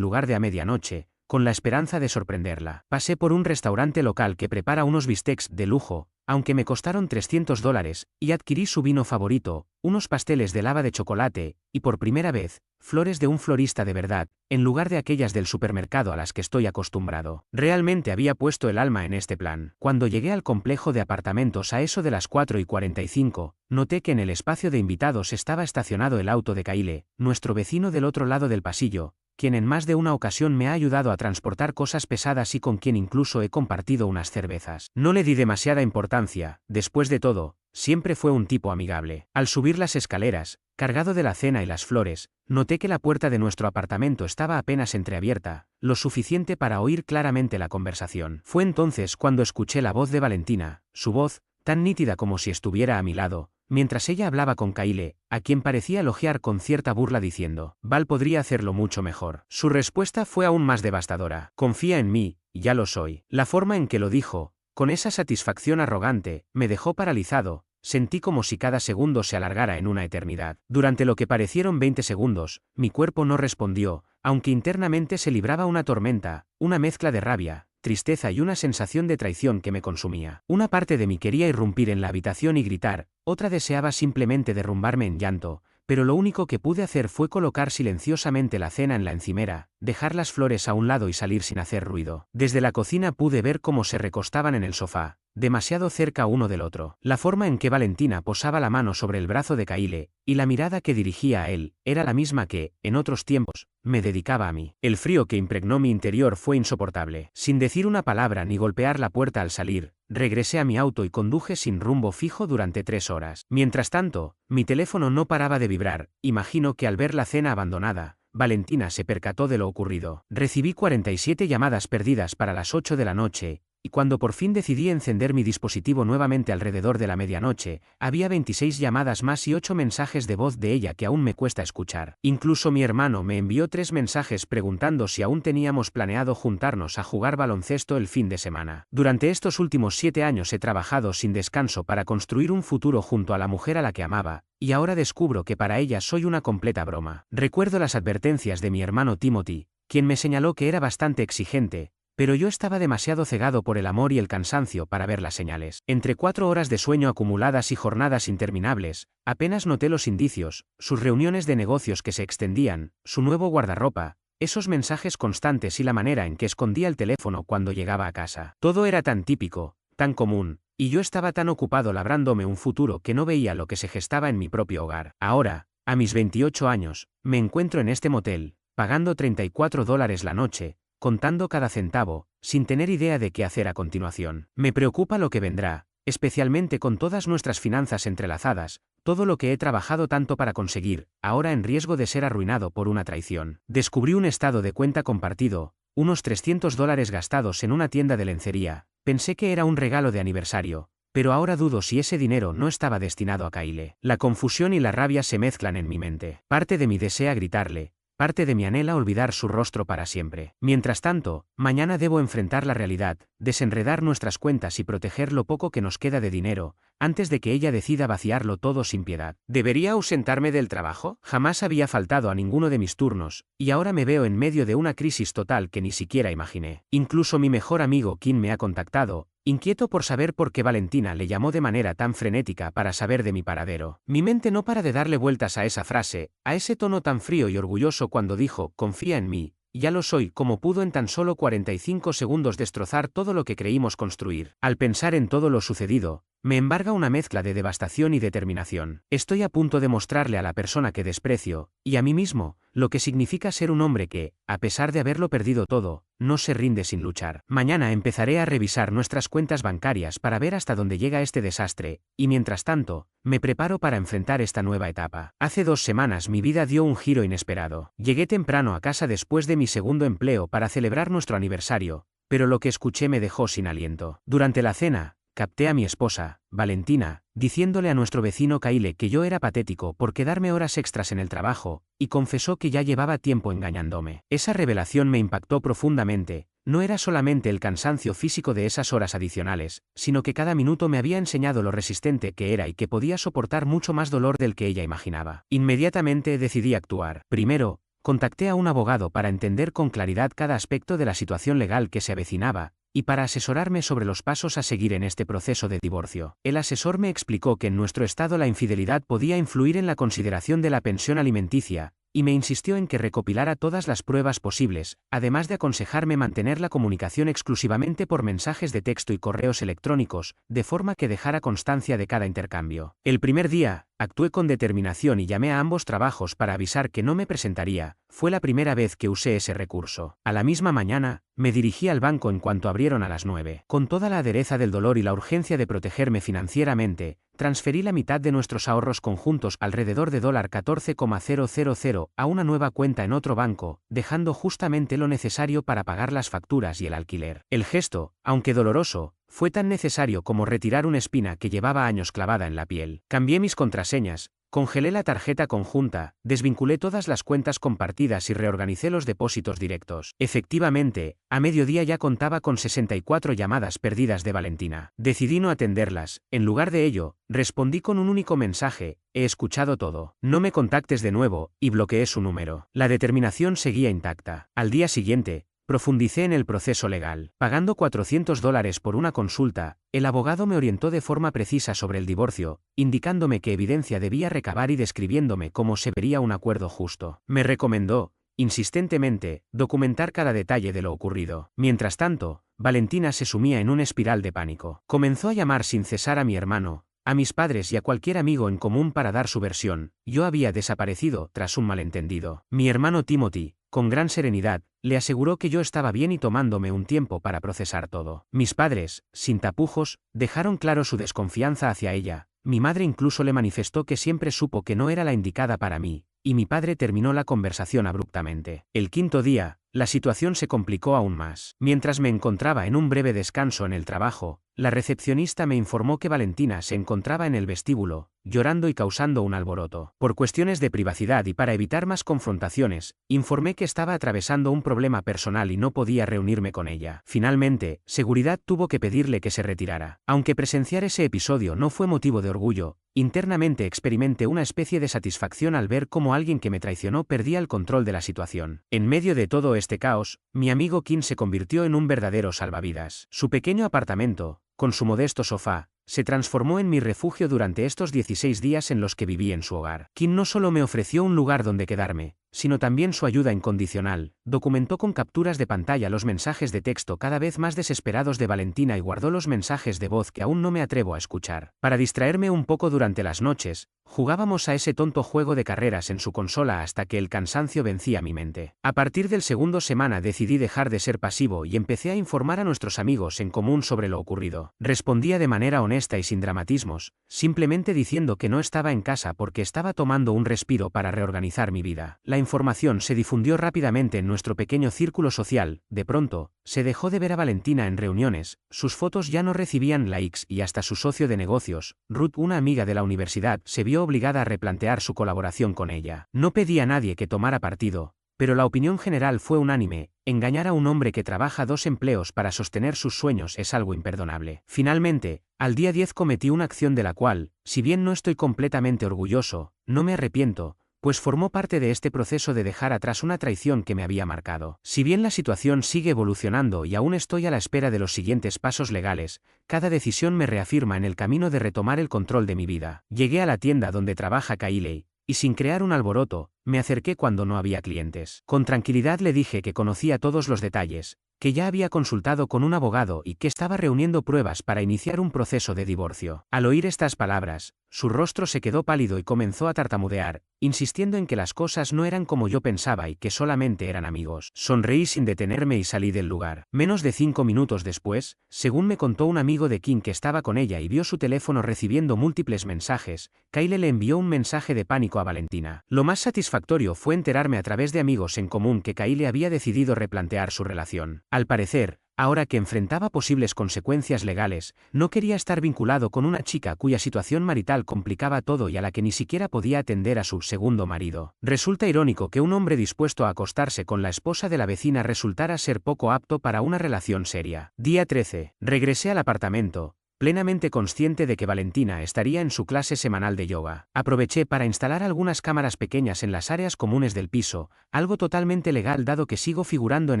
lugar de a medianoche, con la esperanza de sorprenderla. Pasé por un restaurante local que prepara unos bistecs de lujo, aunque me costaron $300, y adquirí su vino favorito, unos pasteles de lava de chocolate, y por primera vez, flores de un florista de verdad, en lugar de aquellas del supermercado a las que estoy acostumbrado. Realmente había puesto el alma en este plan. Cuando llegué al complejo de apartamentos a eso de las 4:45, noté que en el espacio de invitados estaba estacionado el auto de Kyle, nuestro vecino del otro lado del pasillo, quien en más de una ocasión me ha ayudado a transportar cosas pesadas y con quien incluso he compartido unas cervezas. No le di demasiada importancia, después de todo, siempre fue un tipo amigable. Al subir las escaleras, cargado de la cena y las flores, noté que la puerta de nuestro apartamento estaba apenas entreabierta, lo suficiente para oír claramente la conversación. Fue entonces cuando escuché la voz de Valentina, su voz, tan nítida como si estuviera a mi lado, mientras ella hablaba con Kyle, a quien parecía elogiar con cierta burla diciendo, Val podría hacerlo mucho mejor. Su respuesta fue aún más devastadora. Confía en mí, ya lo soy. La forma en que lo dijo, con esa satisfacción arrogante, me dejó paralizado. Sentí como si cada segundo se alargara en una eternidad. Durante lo que parecieron 20 segundos, mi cuerpo no respondió, aunque internamente se libraba una tormenta, una mezcla de rabia, tristeza y una sensación de traición que me consumía. Una parte de mí quería irrumpir en la habitación y gritar, otra deseaba simplemente derrumbarme en llanto, pero lo único que pude hacer fue colocar silenciosamente la cena en la encimera, dejar las flores a un lado y salir sin hacer ruido. Desde la cocina pude ver cómo se recostaban en el sofá, demasiado cerca uno del otro. La forma en que Valentina posaba la mano sobre el brazo de Kyle, y la mirada que dirigía a él, era la misma que, en otros tiempos, me dedicaba a mí. El frío que impregnó mi interior fue insoportable. Sin decir una palabra ni golpear la puerta al salir, regresé a mi auto y conduje sin rumbo fijo durante 3 horas. Mientras tanto, mi teléfono no paraba de vibrar. Imagino que al ver la cena abandonada, Valentina se percató de lo ocurrido. Recibí 47 llamadas perdidas para las 8 de la noche, y cuando por fin decidí encender mi dispositivo nuevamente alrededor de la medianoche, había 26 llamadas más y 8 mensajes de voz de ella que aún me cuesta escuchar. Incluso mi hermano me envió 3 mensajes preguntando si aún teníamos planeado juntarnos a jugar baloncesto el fin de semana. Durante estos últimos 7 años he trabajado sin descanso para construir un futuro junto a la mujer a la que amaba, y ahora descubro que para ella soy una completa broma. Recuerdo las advertencias de mi hermano Timothy, quien me señaló que era bastante exigente, pero yo estaba demasiado cegado por el amor y el cansancio para ver las señales. Entre 4 horas de sueño acumuladas y jornadas interminables, apenas noté los indicios, sus reuniones de negocios que se extendían, su nuevo guardarropa, esos mensajes constantes y la manera en que escondía el teléfono cuando llegaba a casa. Todo era tan típico, tan común, y yo estaba tan ocupado labrándome un futuro que no veía lo que se gestaba en mi propio hogar. Ahora, a mis 28 años, me encuentro en este motel, pagando $34 la noche, contando cada centavo, sin tener idea de qué hacer a continuación. Me preocupa lo que vendrá, especialmente con todas nuestras finanzas entrelazadas, todo lo que he trabajado tanto para conseguir, ahora en riesgo de ser arruinado por una traición. Descubrí un estado de cuenta compartido, unos $300 gastados en una tienda de lencería. Pensé que era un regalo de aniversario, pero ahora dudo si ese dinero no estaba destinado a Kyle. La confusión y la rabia se mezclan en mi mente. Parte de mí desea gritarle, parte de mí anhela olvidar su rostro para siempre. Mientras tanto, mañana debo enfrentar la realidad, desenredar nuestras cuentas y proteger lo poco que nos queda de dinero, antes de que ella decida vaciarlo todo sin piedad. ¿Debería ausentarme del trabajo? Jamás había faltado a ninguno de mis turnos, y ahora me veo en medio de una crisis total que ni siquiera imaginé. Incluso mi mejor amigo Kim me ha contactado, inquieto por saber por qué Valentina le llamó de manera tan frenética para saber de mi paradero. Mi mente no para de darle vueltas a esa frase, a ese tono tan frío y orgulloso cuando dijo, confía en mí. Ya lo soy, como pudo en tan solo 45 segundos destrozar todo lo que creímos construir. Al pensar en todo lo sucedido, me embarga una mezcla de devastación y determinación. Estoy a punto de mostrarle a la persona que desprecio, y a mí mismo, lo que significa ser un hombre que, a pesar de haberlo perdido todo, no se rinde sin luchar. Mañana empezaré a revisar nuestras cuentas bancarias para ver hasta dónde llega este desastre, y mientras tanto, me preparo para enfrentar esta nueva etapa. Hace 2 semanas mi vida dio un giro inesperado. Llegué temprano a casa después de mi segundo empleo para celebrar nuestro aniversario, pero lo que escuché me dejó sin aliento. Durante la cena, capté a mi esposa, Valentina, diciéndole a nuestro vecino Kyle que yo era patético por quedarme horas extras en el trabajo, y confesó que ya llevaba tiempo engañándome. Esa revelación me impactó profundamente. No era solamente el cansancio físico de esas horas adicionales, sino que cada minuto me había enseñado lo resistente que era y que podía soportar mucho más dolor del que ella imaginaba. Inmediatamente decidí actuar. Primero, contacté a un abogado para entender con claridad cada aspecto de la situación legal que se avecinaba, y para asesorarme sobre los pasos a seguir en este proceso de divorcio. El asesor me explicó que en nuestro estado la infidelidad podía influir en la consideración de la pensión alimenticia, y me insistió en que recopilara todas las pruebas posibles, además de aconsejarme mantener la comunicación exclusivamente por mensajes de texto y correos electrónicos, de forma que dejara constancia de cada intercambio. El primer día, actué con determinación y llamé a ambos trabajos para avisar que no me presentaría. Fue la primera vez que usé ese recurso. A la misma mañana, me dirigí al banco en cuanto abrieron a las 9. Con toda la adereza del dolor y la urgencia de protegerme financieramente, transferí la mitad de nuestros ahorros conjuntos, alrededor de $14,000, a una nueva cuenta en otro banco, dejando justamente lo necesario para pagar las facturas y el alquiler. El gesto, aunque doloroso, fue tan necesario como retirar una espina que llevaba años clavada en la piel. Cambié mis contraseñas, congelé la tarjeta conjunta, desvinculé todas las cuentas compartidas y reorganicé los depósitos directos. Efectivamente, a mediodía ya contaba con 64 llamadas perdidas de Valentina. Decidí no atenderlas. En lugar de ello, respondí con un único mensaje: he escuchado todo. No me contactes de nuevo, y bloqueé su número. La determinación seguía intacta. Al día siguiente, profundicé en el proceso legal. Pagando $400 por una consulta, el abogado me orientó de forma precisa sobre el divorcio, indicándome qué evidencia debía recabar y describiéndome cómo se vería un acuerdo justo. Me recomendó, insistentemente, documentar cada detalle de lo ocurrido. Mientras tanto, Valentina se sumía en una espiral de pánico. Comenzó a llamar sin cesar a mi hermano, a mis padres y a cualquier amigo en común para dar su versión. Yo había desaparecido tras un malentendido. Mi hermano Timothy, con gran serenidad, le aseguró que yo estaba bien y tomándome un tiempo para procesar todo. Mis padres, sin tapujos, dejaron claro su desconfianza hacia ella. Mi madre incluso le manifestó que siempre supo que no era la indicada para mí, y mi padre terminó la conversación abruptamente. El quinto día, la situación se complicó aún más. Mientras me encontraba en un breve descanso en el trabajo, la recepcionista me informó que Valentina se encontraba en el vestíbulo, llorando y causando un alboroto. Por cuestiones de privacidad y para evitar más confrontaciones, informé que estaba atravesando un problema personal y no podía reunirme con ella. Finalmente, seguridad tuvo que pedirle que se retirara. Aunque presenciar ese episodio no fue motivo de orgullo, internamente experimenté una especie de satisfacción al ver cómo alguien que me traicionó perdía el control de la situación. En medio de todo este caos, mi amigo Kim se convirtió en un verdadero salvavidas. Su pequeño apartamento, con su modesto sofá, se transformó en mi refugio durante estos 16 días en los que viví en su hogar. Kim no solo me ofreció un lugar donde quedarme, sino también su ayuda incondicional. Documentó con capturas de pantalla los mensajes de texto cada vez más desesperados de Valentina y guardó los mensajes de voz que aún no me atrevo a escuchar. Para distraerme un poco durante las noches, jugábamos a ese tonto juego de carreras en su consola hasta que el cansancio vencía mi mente. A partir del segundo semana decidí dejar de ser pasivo y empecé a informar a nuestros amigos en común sobre lo ocurrido. Respondía de manera honesta y sin dramatismos, simplemente diciendo que no estaba en casa porque estaba tomando un respiro para reorganizar mi vida. La información se difundió rápidamente en nuestro pequeño círculo social. De pronto, se dejó de ver a Valentina en reuniones, sus fotos ya no recibían likes y hasta su socio de negocios, Ruth, una amiga de la universidad, se vio obligada a replantear su colaboración con ella. No pedí a nadie que tomara partido, pero la opinión general fue unánime: engañar a un hombre que trabaja 2 empleos para sostener sus sueños es algo imperdonable. Finalmente, al día 10 cometí una acción de la cual, si bien no estoy completamente orgulloso, no me arrepiento, pues formó parte de este proceso de dejar atrás una traición que me había marcado. Si bien la situación sigue evolucionando y aún estoy a la espera de los siguientes pasos legales, cada decisión me reafirma en el camino de retomar el control de mi vida. Llegué a la tienda donde trabaja Kyle, y sin crear un alboroto, me acerqué cuando no había clientes. Con tranquilidad le dije que conocía todos los detalles, que ya había consultado con un abogado y que estaba reuniendo pruebas para iniciar un proceso de divorcio. Al oír estas palabras, su rostro se quedó pálido y comenzó a tartamudear, insistiendo en que las cosas no eran como yo pensaba y que solamente eran amigos. Sonreí sin detenerme y salí del lugar. Menos de 5 minutos después, según me contó un amigo de Kim que estaba con ella y vio su teléfono recibiendo múltiples mensajes, Kyle le envió un mensaje de pánico a Valentina. Lo más satisfactorio fue enterarme a través de amigos en común que Kyle había decidido replantear su relación. Al parecer, ahora que enfrentaba posibles consecuencias legales, no quería estar vinculado con una chica cuya situación marital complicaba todo y a la que ni siquiera podía atender a su segundo marido. Resulta irónico que un hombre dispuesto a acostarse con la esposa de la vecina resultara ser poco apto para una relación seria. Día 13. Regresé al apartamento, plenamente consciente de que Valentina estaría en su clase semanal de yoga. Aproveché para instalar algunas cámaras pequeñas en las áreas comunes del piso, algo totalmente legal dado que sigo figurando en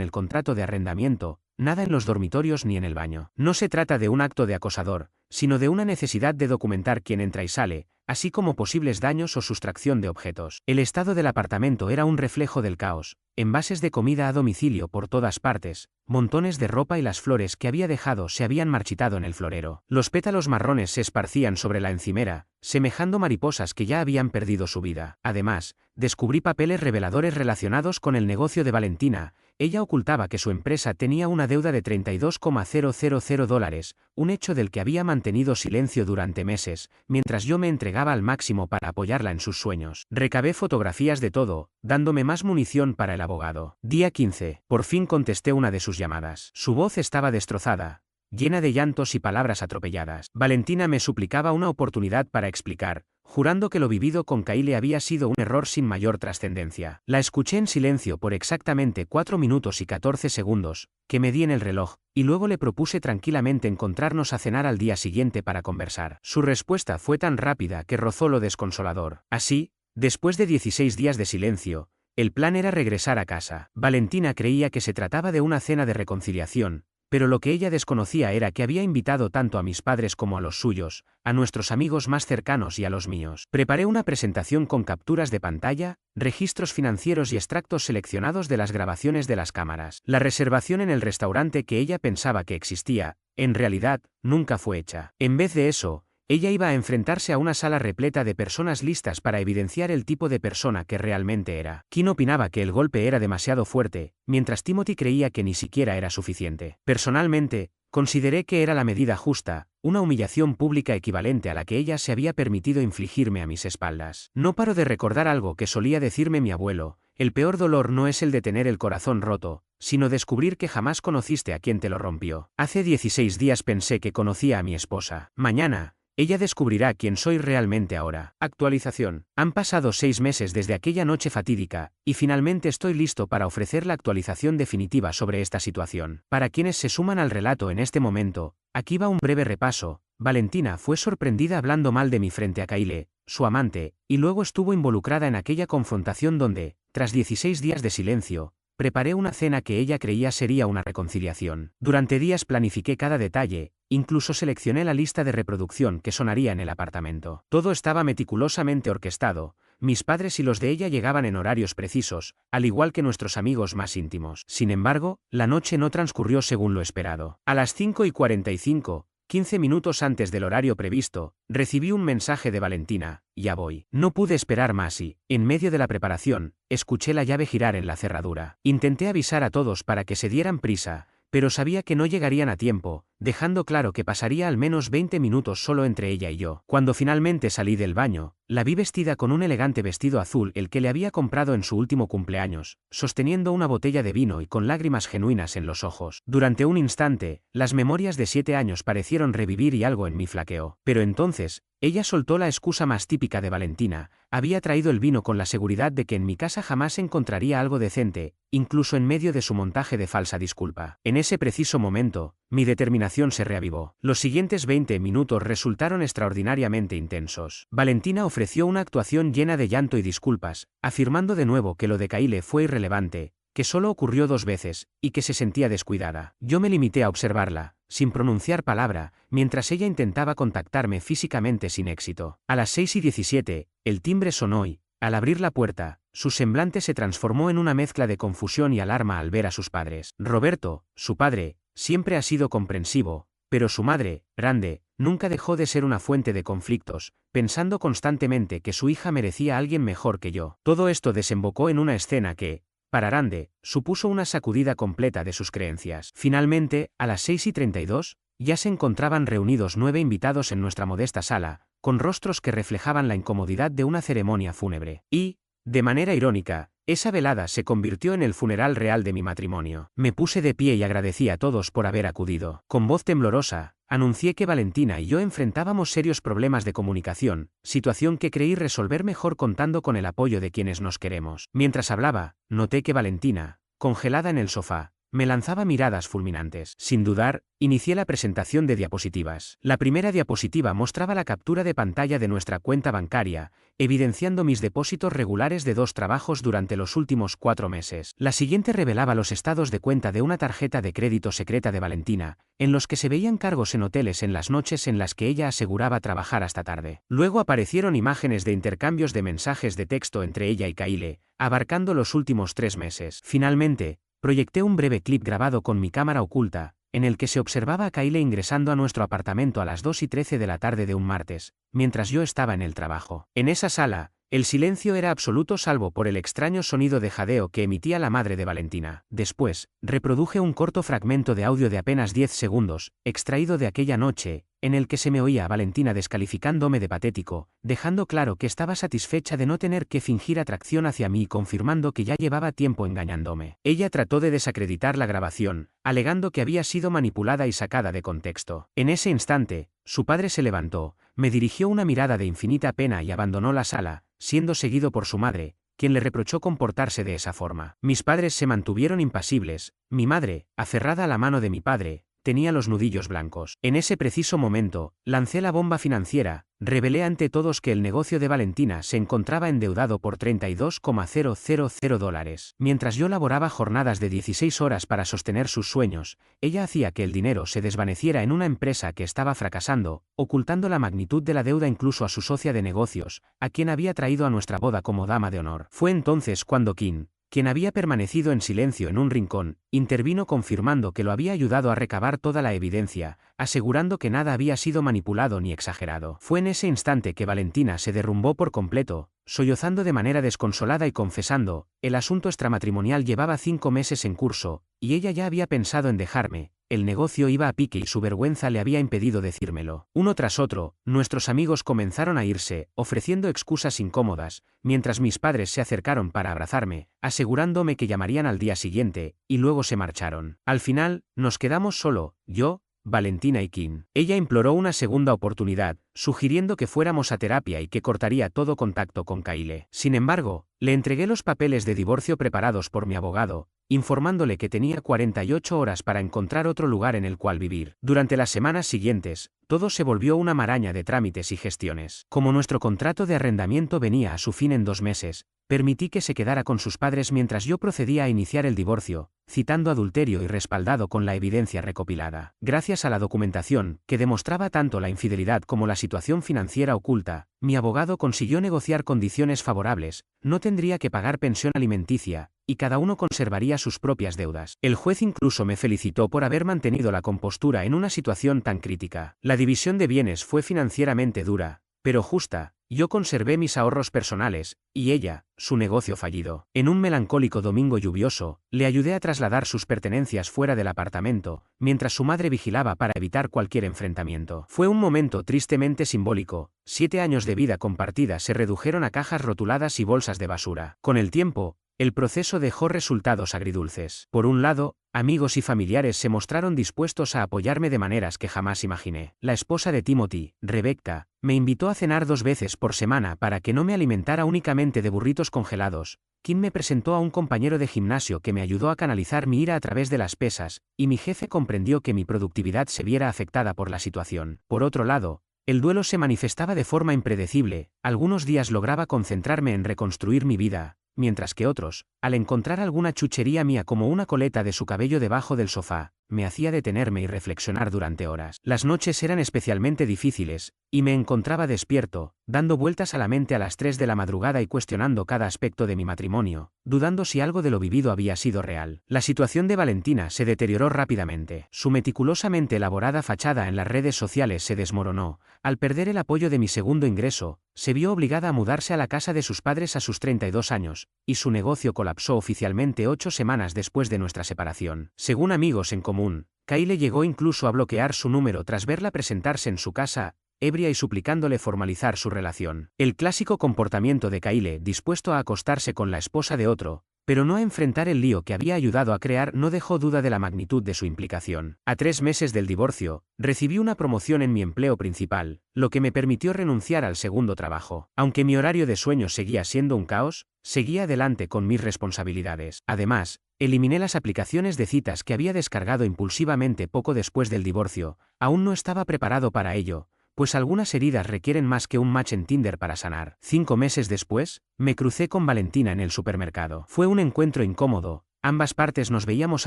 el contrato de arrendamiento, nada en los dormitorios ni en el baño. No se trata de un acto de acosador, sino de una necesidad de documentar quién entra y sale, así como posibles daños o sustracción de objetos. El estado del apartamento era un reflejo del caos, envases de comida a domicilio por todas partes, montones de ropa y las flores que había dejado se habían marchitado en el florero. Los pétalos marrones se esparcían sobre la encimera, semejando mariposas que ya habían perdido su vida. Además, descubrí papeles reveladores relacionados con el negocio de Valentina. Ella ocultaba que su empresa tenía una deuda de $32,000, un hecho del que había mantenido silencio durante meses, mientras yo me entregaba al máximo para apoyarla en sus sueños. Recabé fotografías de todo, dándome más munición para el abogado. Día 15. Por fin contesté una de sus llamadas. Su voz estaba destrozada, llena de llantos y palabras atropelladas. Valentina me suplicaba una oportunidad para explicar, jurando que lo vivido con Kyle había sido un error sin mayor trascendencia. La escuché en silencio por exactamente 4 minutos y 14 segundos, que medí en el reloj, y luego le propuse tranquilamente encontrarnos a cenar al día siguiente para conversar. Su respuesta fue tan rápida que rozó lo desconsolador. Así, después de 16 días de silencio, el plan era regresar a casa. Valentina creía que se trataba de una cena de reconciliación, pero lo que ella desconocía era que había invitado tanto a mis padres como a los suyos, a nuestros amigos más cercanos y a los míos. Preparé una presentación con capturas de pantalla, registros financieros y extractos seleccionados de las grabaciones de las cámaras. La reservación en el restaurante que ella pensaba que existía, en realidad, nunca fue hecha. En vez de eso, ella iba a enfrentarse a una sala repleta de personas listas para evidenciar el tipo de persona que realmente era. Kim opinaba que el golpe era demasiado fuerte, mientras Timothy creía que ni siquiera era suficiente. Personalmente, consideré que era la medida justa, una humillación pública equivalente a la que ella se había permitido infligirme a mis espaldas. No paro de recordar algo que solía decirme mi abuelo: el peor dolor no es el de tener el corazón roto, sino descubrir que jamás conociste a quien te lo rompió. Hace 16 días pensé que conocía a mi esposa. Mañana, ella descubrirá quién soy realmente ahora. Actualización. Han pasado 6 meses desde aquella noche fatídica, y finalmente estoy listo para ofrecer la actualización definitiva sobre esta situación. Para quienes se suman al relato en este momento, aquí va un breve repaso. Valentina fue sorprendida hablando mal de mí frente a Kyle, su amante, y luego estuvo involucrada en aquella confrontación donde, tras 16 días de silencio, preparé una cena que ella creía sería una reconciliación. Durante días planifiqué cada detalle, incluso seleccioné la lista de reproducción que sonaría en el apartamento. Todo estaba meticulosamente orquestado. Mis padres y los de ella llegaban en horarios precisos, al igual que nuestros amigos más íntimos. Sin embargo, la noche no transcurrió según lo esperado. A las 5:45, 15 minutos antes del horario previsto, recibí un mensaje de Valentina: ya voy. No pude esperar más y, en medio de la preparación, escuché la llave girar en la cerradura. Intenté avisar a todos para que se dieran prisa, pero sabía que no llegarían a tiempo, dejando claro que pasaría al menos 20 minutos solo entre ella y yo. Cuando finalmente salí del baño, la vi vestida con un elegante vestido azul, el que le había comprado en su último cumpleaños, sosteniendo una botella de vino y con lágrimas genuinas en los ojos. Durante un instante, las memorias de 7 años parecieron revivir y algo en mí flaqueó. Pero entonces, ella soltó la excusa más típica de Valentina: había traído el vino con la seguridad de que en mi casa jamás encontraría algo decente, incluso en medio de su montaje de falsa disculpa. En ese preciso momento, mi determinación se reavivó. Los siguientes 20 minutos resultaron extraordinariamente intensos. Valentina ofreció una actuación llena de llanto y disculpas, afirmando de nuevo que lo de Kyle fue irrelevante, que solo ocurrió 2 veces, y que se sentía descuidada. Yo me limité a observarla, sin pronunciar palabra, mientras ella intentaba contactarme físicamente sin éxito. A las 6:17, el timbre sonó y, al abrir la puerta, su semblante se transformó en una mezcla de confusión y alarma al ver a sus padres. Roberto, su padre, siempre ha sido comprensivo, pero su madre, grande, nunca dejó de ser una fuente de conflictos, pensando constantemente que su hija merecía a alguien mejor que yo. Todo esto desembocó en una escena que, para Arande, supuso una sacudida completa de sus creencias. Finalmente, a las 6:32, ya se encontraban reunidos 9 invitados en nuestra modesta sala, con rostros que reflejaban la incomodidad de una ceremonia fúnebre. Y, de manera irónica, esa velada se convirtió en el funeral real de mi matrimonio. Me puse de pie y agradecí a todos por haber acudido. Con voz temblorosa, anuncié que Valentina y yo enfrentábamos serios problemas de comunicación, situación que creí resolver mejor contando con el apoyo de quienes nos queremos. Mientras hablaba, noté que Valentina, congelada en el sofá, me lanzaba miradas fulminantes. Sin dudar, inicié la presentación de diapositivas. La primera diapositiva mostraba la captura de pantalla de nuestra cuenta bancaria, evidenciando mis depósitos regulares de 2 trabajos durante los últimos 4 meses. La siguiente revelaba los estados de cuenta de una tarjeta de crédito secreta de Valentina, en los que se veían cargos en hoteles en las noches en las que ella aseguraba trabajar hasta tarde. Luego aparecieron imágenes de intercambios de mensajes de texto entre ella y Kyle, abarcando los últimos 3 meses. Finalmente, proyecté un breve clip grabado con mi cámara oculta, en el que se observaba a Kyle ingresando a nuestro apartamento a las 2:13 de la tarde de un martes, mientras yo estaba en el trabajo. En esa sala, el silencio era absoluto salvo por el extraño sonido de jadeo que emitía la madre de Valentina. Después, reproduje un corto fragmento de audio de apenas 10 segundos, extraído de aquella noche, en el que se me oía a Valentina descalificándome de patético, dejando claro que estaba satisfecha de no tener que fingir atracción hacia mí y confirmando que ya llevaba tiempo engañándome. Ella trató de desacreditar la grabación, alegando que había sido manipulada y sacada de contexto. En ese instante, su padre se levantó, me dirigió una mirada de infinita pena y abandonó la sala, siendo seguido por su madre, quien le reprochó comportarse de esa forma. Mis padres se mantuvieron impasibles, mi madre, aferrada a la mano de mi padre, tenía los nudillos blancos. En ese preciso momento, lancé la bomba financiera, revelé ante todos que el negocio de Valentina se encontraba endeudado por $32,000. Mientras yo laboraba jornadas de 16 horas para sostener sus sueños, ella hacía que el dinero se desvaneciera en una empresa que estaba fracasando, ocultando la magnitud de la deuda incluso a su socia de negocios, a quien había traído a nuestra boda como dama de honor. Fue entonces cuando Kim, quien había permanecido en silencio en un rincón, intervino confirmando que lo había ayudado a recabar toda la evidencia, asegurando que nada había sido manipulado ni exagerado. Fue en ese instante que Valentina se derrumbó por completo, sollozando de manera desconsolada y confesando, el asunto extramatrimonial llevaba 5 meses en curso, y ella ya había pensado en dejarme. El negocio iba a pique y su vergüenza le había impedido decírmelo. Uno tras otro, nuestros amigos comenzaron a irse, ofreciendo excusas incómodas, mientras mis padres se acercaron para abrazarme, asegurándome que llamarían al día siguiente, y luego se marcharon. Al final, nos quedamos solo, yo, Valentina y Kim. Ella imploró una segunda oportunidad, sugiriendo que fuéramos a terapia y que cortaría todo contacto con Kyle. Sin embargo, le entregué los papeles de divorcio preparados por mi abogado, informándole que tenía 48 horas para encontrar otro lugar en el cual vivir. Durante las semanas siguientes, todo se volvió una maraña de trámites y gestiones. Como nuestro contrato de arrendamiento venía a su fin en 2 meses, permití que se quedara con sus padres mientras yo procedía a iniciar el divorcio, citando adulterio y respaldado con la evidencia recopilada. Gracias a la documentación, que demostraba tanto la infidelidad como la situación financiera oculta, mi abogado consiguió negociar condiciones favorables, no tendría que pagar pensión alimenticia, y cada uno conservaría sus propias deudas. El juez incluso me felicitó por haber mantenido la compostura en una situación tan crítica. La división de bienes fue financieramente dura, pero justa. Yo conservé mis ahorros personales, y ella, su negocio fallido. En un melancólico domingo lluvioso, le ayudé a trasladar sus pertenencias fuera del apartamento, mientras su madre vigilaba para evitar cualquier enfrentamiento. Fue un momento tristemente simbólico. 7 años de vida compartida se redujeron a cajas rotuladas y bolsas de basura. Con el tiempo, el proceso dejó resultados agridulces. Por un lado, amigos y familiares se mostraron dispuestos a apoyarme de maneras que jamás imaginé. La esposa de Timothy, Rebecca, me invitó a cenar 2 veces por semana para que no me alimentara únicamente de burritos congelados. Kim me presentó a un compañero de gimnasio que me ayudó a canalizar mi ira a través de las pesas, y mi jefe comprendió que mi productividad se viera afectada por la situación. Por otro lado, el duelo se manifestaba de forma impredecible. Algunos días lograba concentrarme en reconstruir mi vida, mientras que otros, al encontrar alguna chuchería mía como una coleta de su cabello debajo del sofá, me hacía detenerme y reflexionar durante horas. Las noches eran especialmente difíciles, y me encontraba despierto, dando vueltas a la mente a las 3 de la madrugada y cuestionando cada aspecto de mi matrimonio, dudando si algo de lo vivido había sido real. La situación de Valentina se deterioró rápidamente. Su meticulosamente elaborada fachada en las redes sociales se desmoronó. Al perder el apoyo de mi segundo ingreso, se vio obligada a mudarse a la casa de sus padres a sus 32 años, y su negocio colapsó oficialmente 8 semanas después de nuestra separación. Según amigos en común, Kyle llegó incluso a bloquear su número tras verla presentarse en su casa, ebria y suplicándole formalizar su relación. El clásico comportamiento de Kyle, dispuesto a acostarse con la esposa de otro, pero no a enfrentar el lío que había ayudado a crear, no dejó duda de la magnitud de su implicación. A 3 meses del divorcio, recibí una promoción en mi empleo principal, lo que me permitió renunciar al segundo trabajo. Aunque mi horario de sueño seguía siendo un caos, seguía adelante con mis responsabilidades. Además, eliminé las aplicaciones de citas que había descargado impulsivamente poco después del divorcio. Aún no estaba preparado para ello, pues algunas heridas requieren más que un match en Tinder para sanar. 5 meses después, me crucé con Valentina en el supermercado. Fue un encuentro incómodo, ambas partes nos veíamos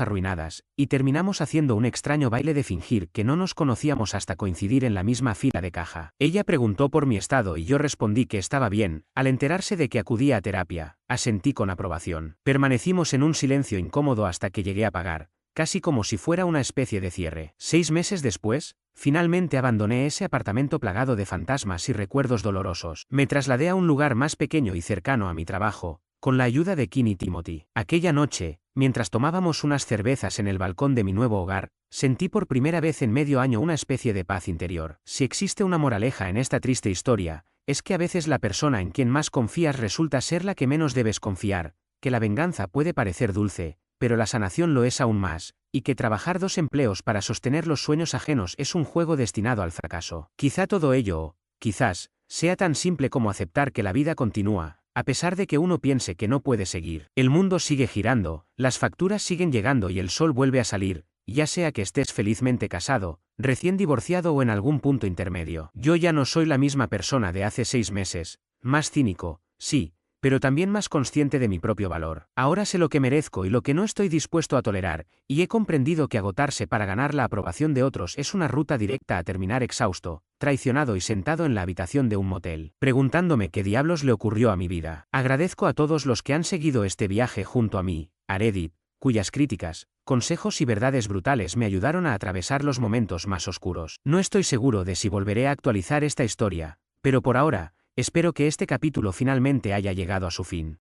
arruinadas, y terminamos haciendo un extraño baile de fingir que no nos conocíamos hasta coincidir en la misma fila de caja. Ella preguntó por mi estado y yo respondí que estaba bien. Al enterarse de que acudía a terapia, asentí con aprobación. Permanecimos en un silencio incómodo hasta que llegué a pagar, casi como si fuera una especie de cierre. 6 meses después, finalmente abandoné ese apartamento plagado de fantasmas y recuerdos dolorosos. Me trasladé a un lugar más pequeño y cercano a mi trabajo, con la ayuda de Kim y Timothy. Aquella noche, mientras tomábamos unas cervezas en el balcón de mi nuevo hogar, sentí por primera vez en medio año una especie de paz interior. Si existe una moraleja en esta triste historia, es que a veces la persona en quien más confías resulta ser la que menos debes confiar, que la venganza puede parecer dulce, pero la sanación lo es aún más, y que trabajar 2 empleos para sostener los sueños ajenos es un juego destinado al fracaso. Quizá todo ello, quizás, sea tan simple como aceptar que la vida continúa, a pesar de que uno piense que no puede seguir. El mundo sigue girando, las facturas siguen llegando y el sol vuelve a salir, ya sea que estés felizmente casado, recién divorciado o en algún punto intermedio. Yo ya no soy la misma persona de hace 6 meses, más cínico, sí, pero también más consciente de mi propio valor. Ahora sé lo que merezco y lo que no estoy dispuesto a tolerar, y he comprendido que agotarse para ganar la aprobación de otros es una ruta directa a terminar exhausto, traicionado y sentado en la habitación de un motel, preguntándome qué diablos le ocurrió a mi vida. Agradezco a todos los que han seguido este viaje junto a mí, a Reddit, cuyas críticas, consejos y verdades brutales me ayudaron a atravesar los momentos más oscuros. No estoy seguro de si volveré a actualizar esta historia, pero por ahora, espero que este capítulo finalmente haya llegado a su fin.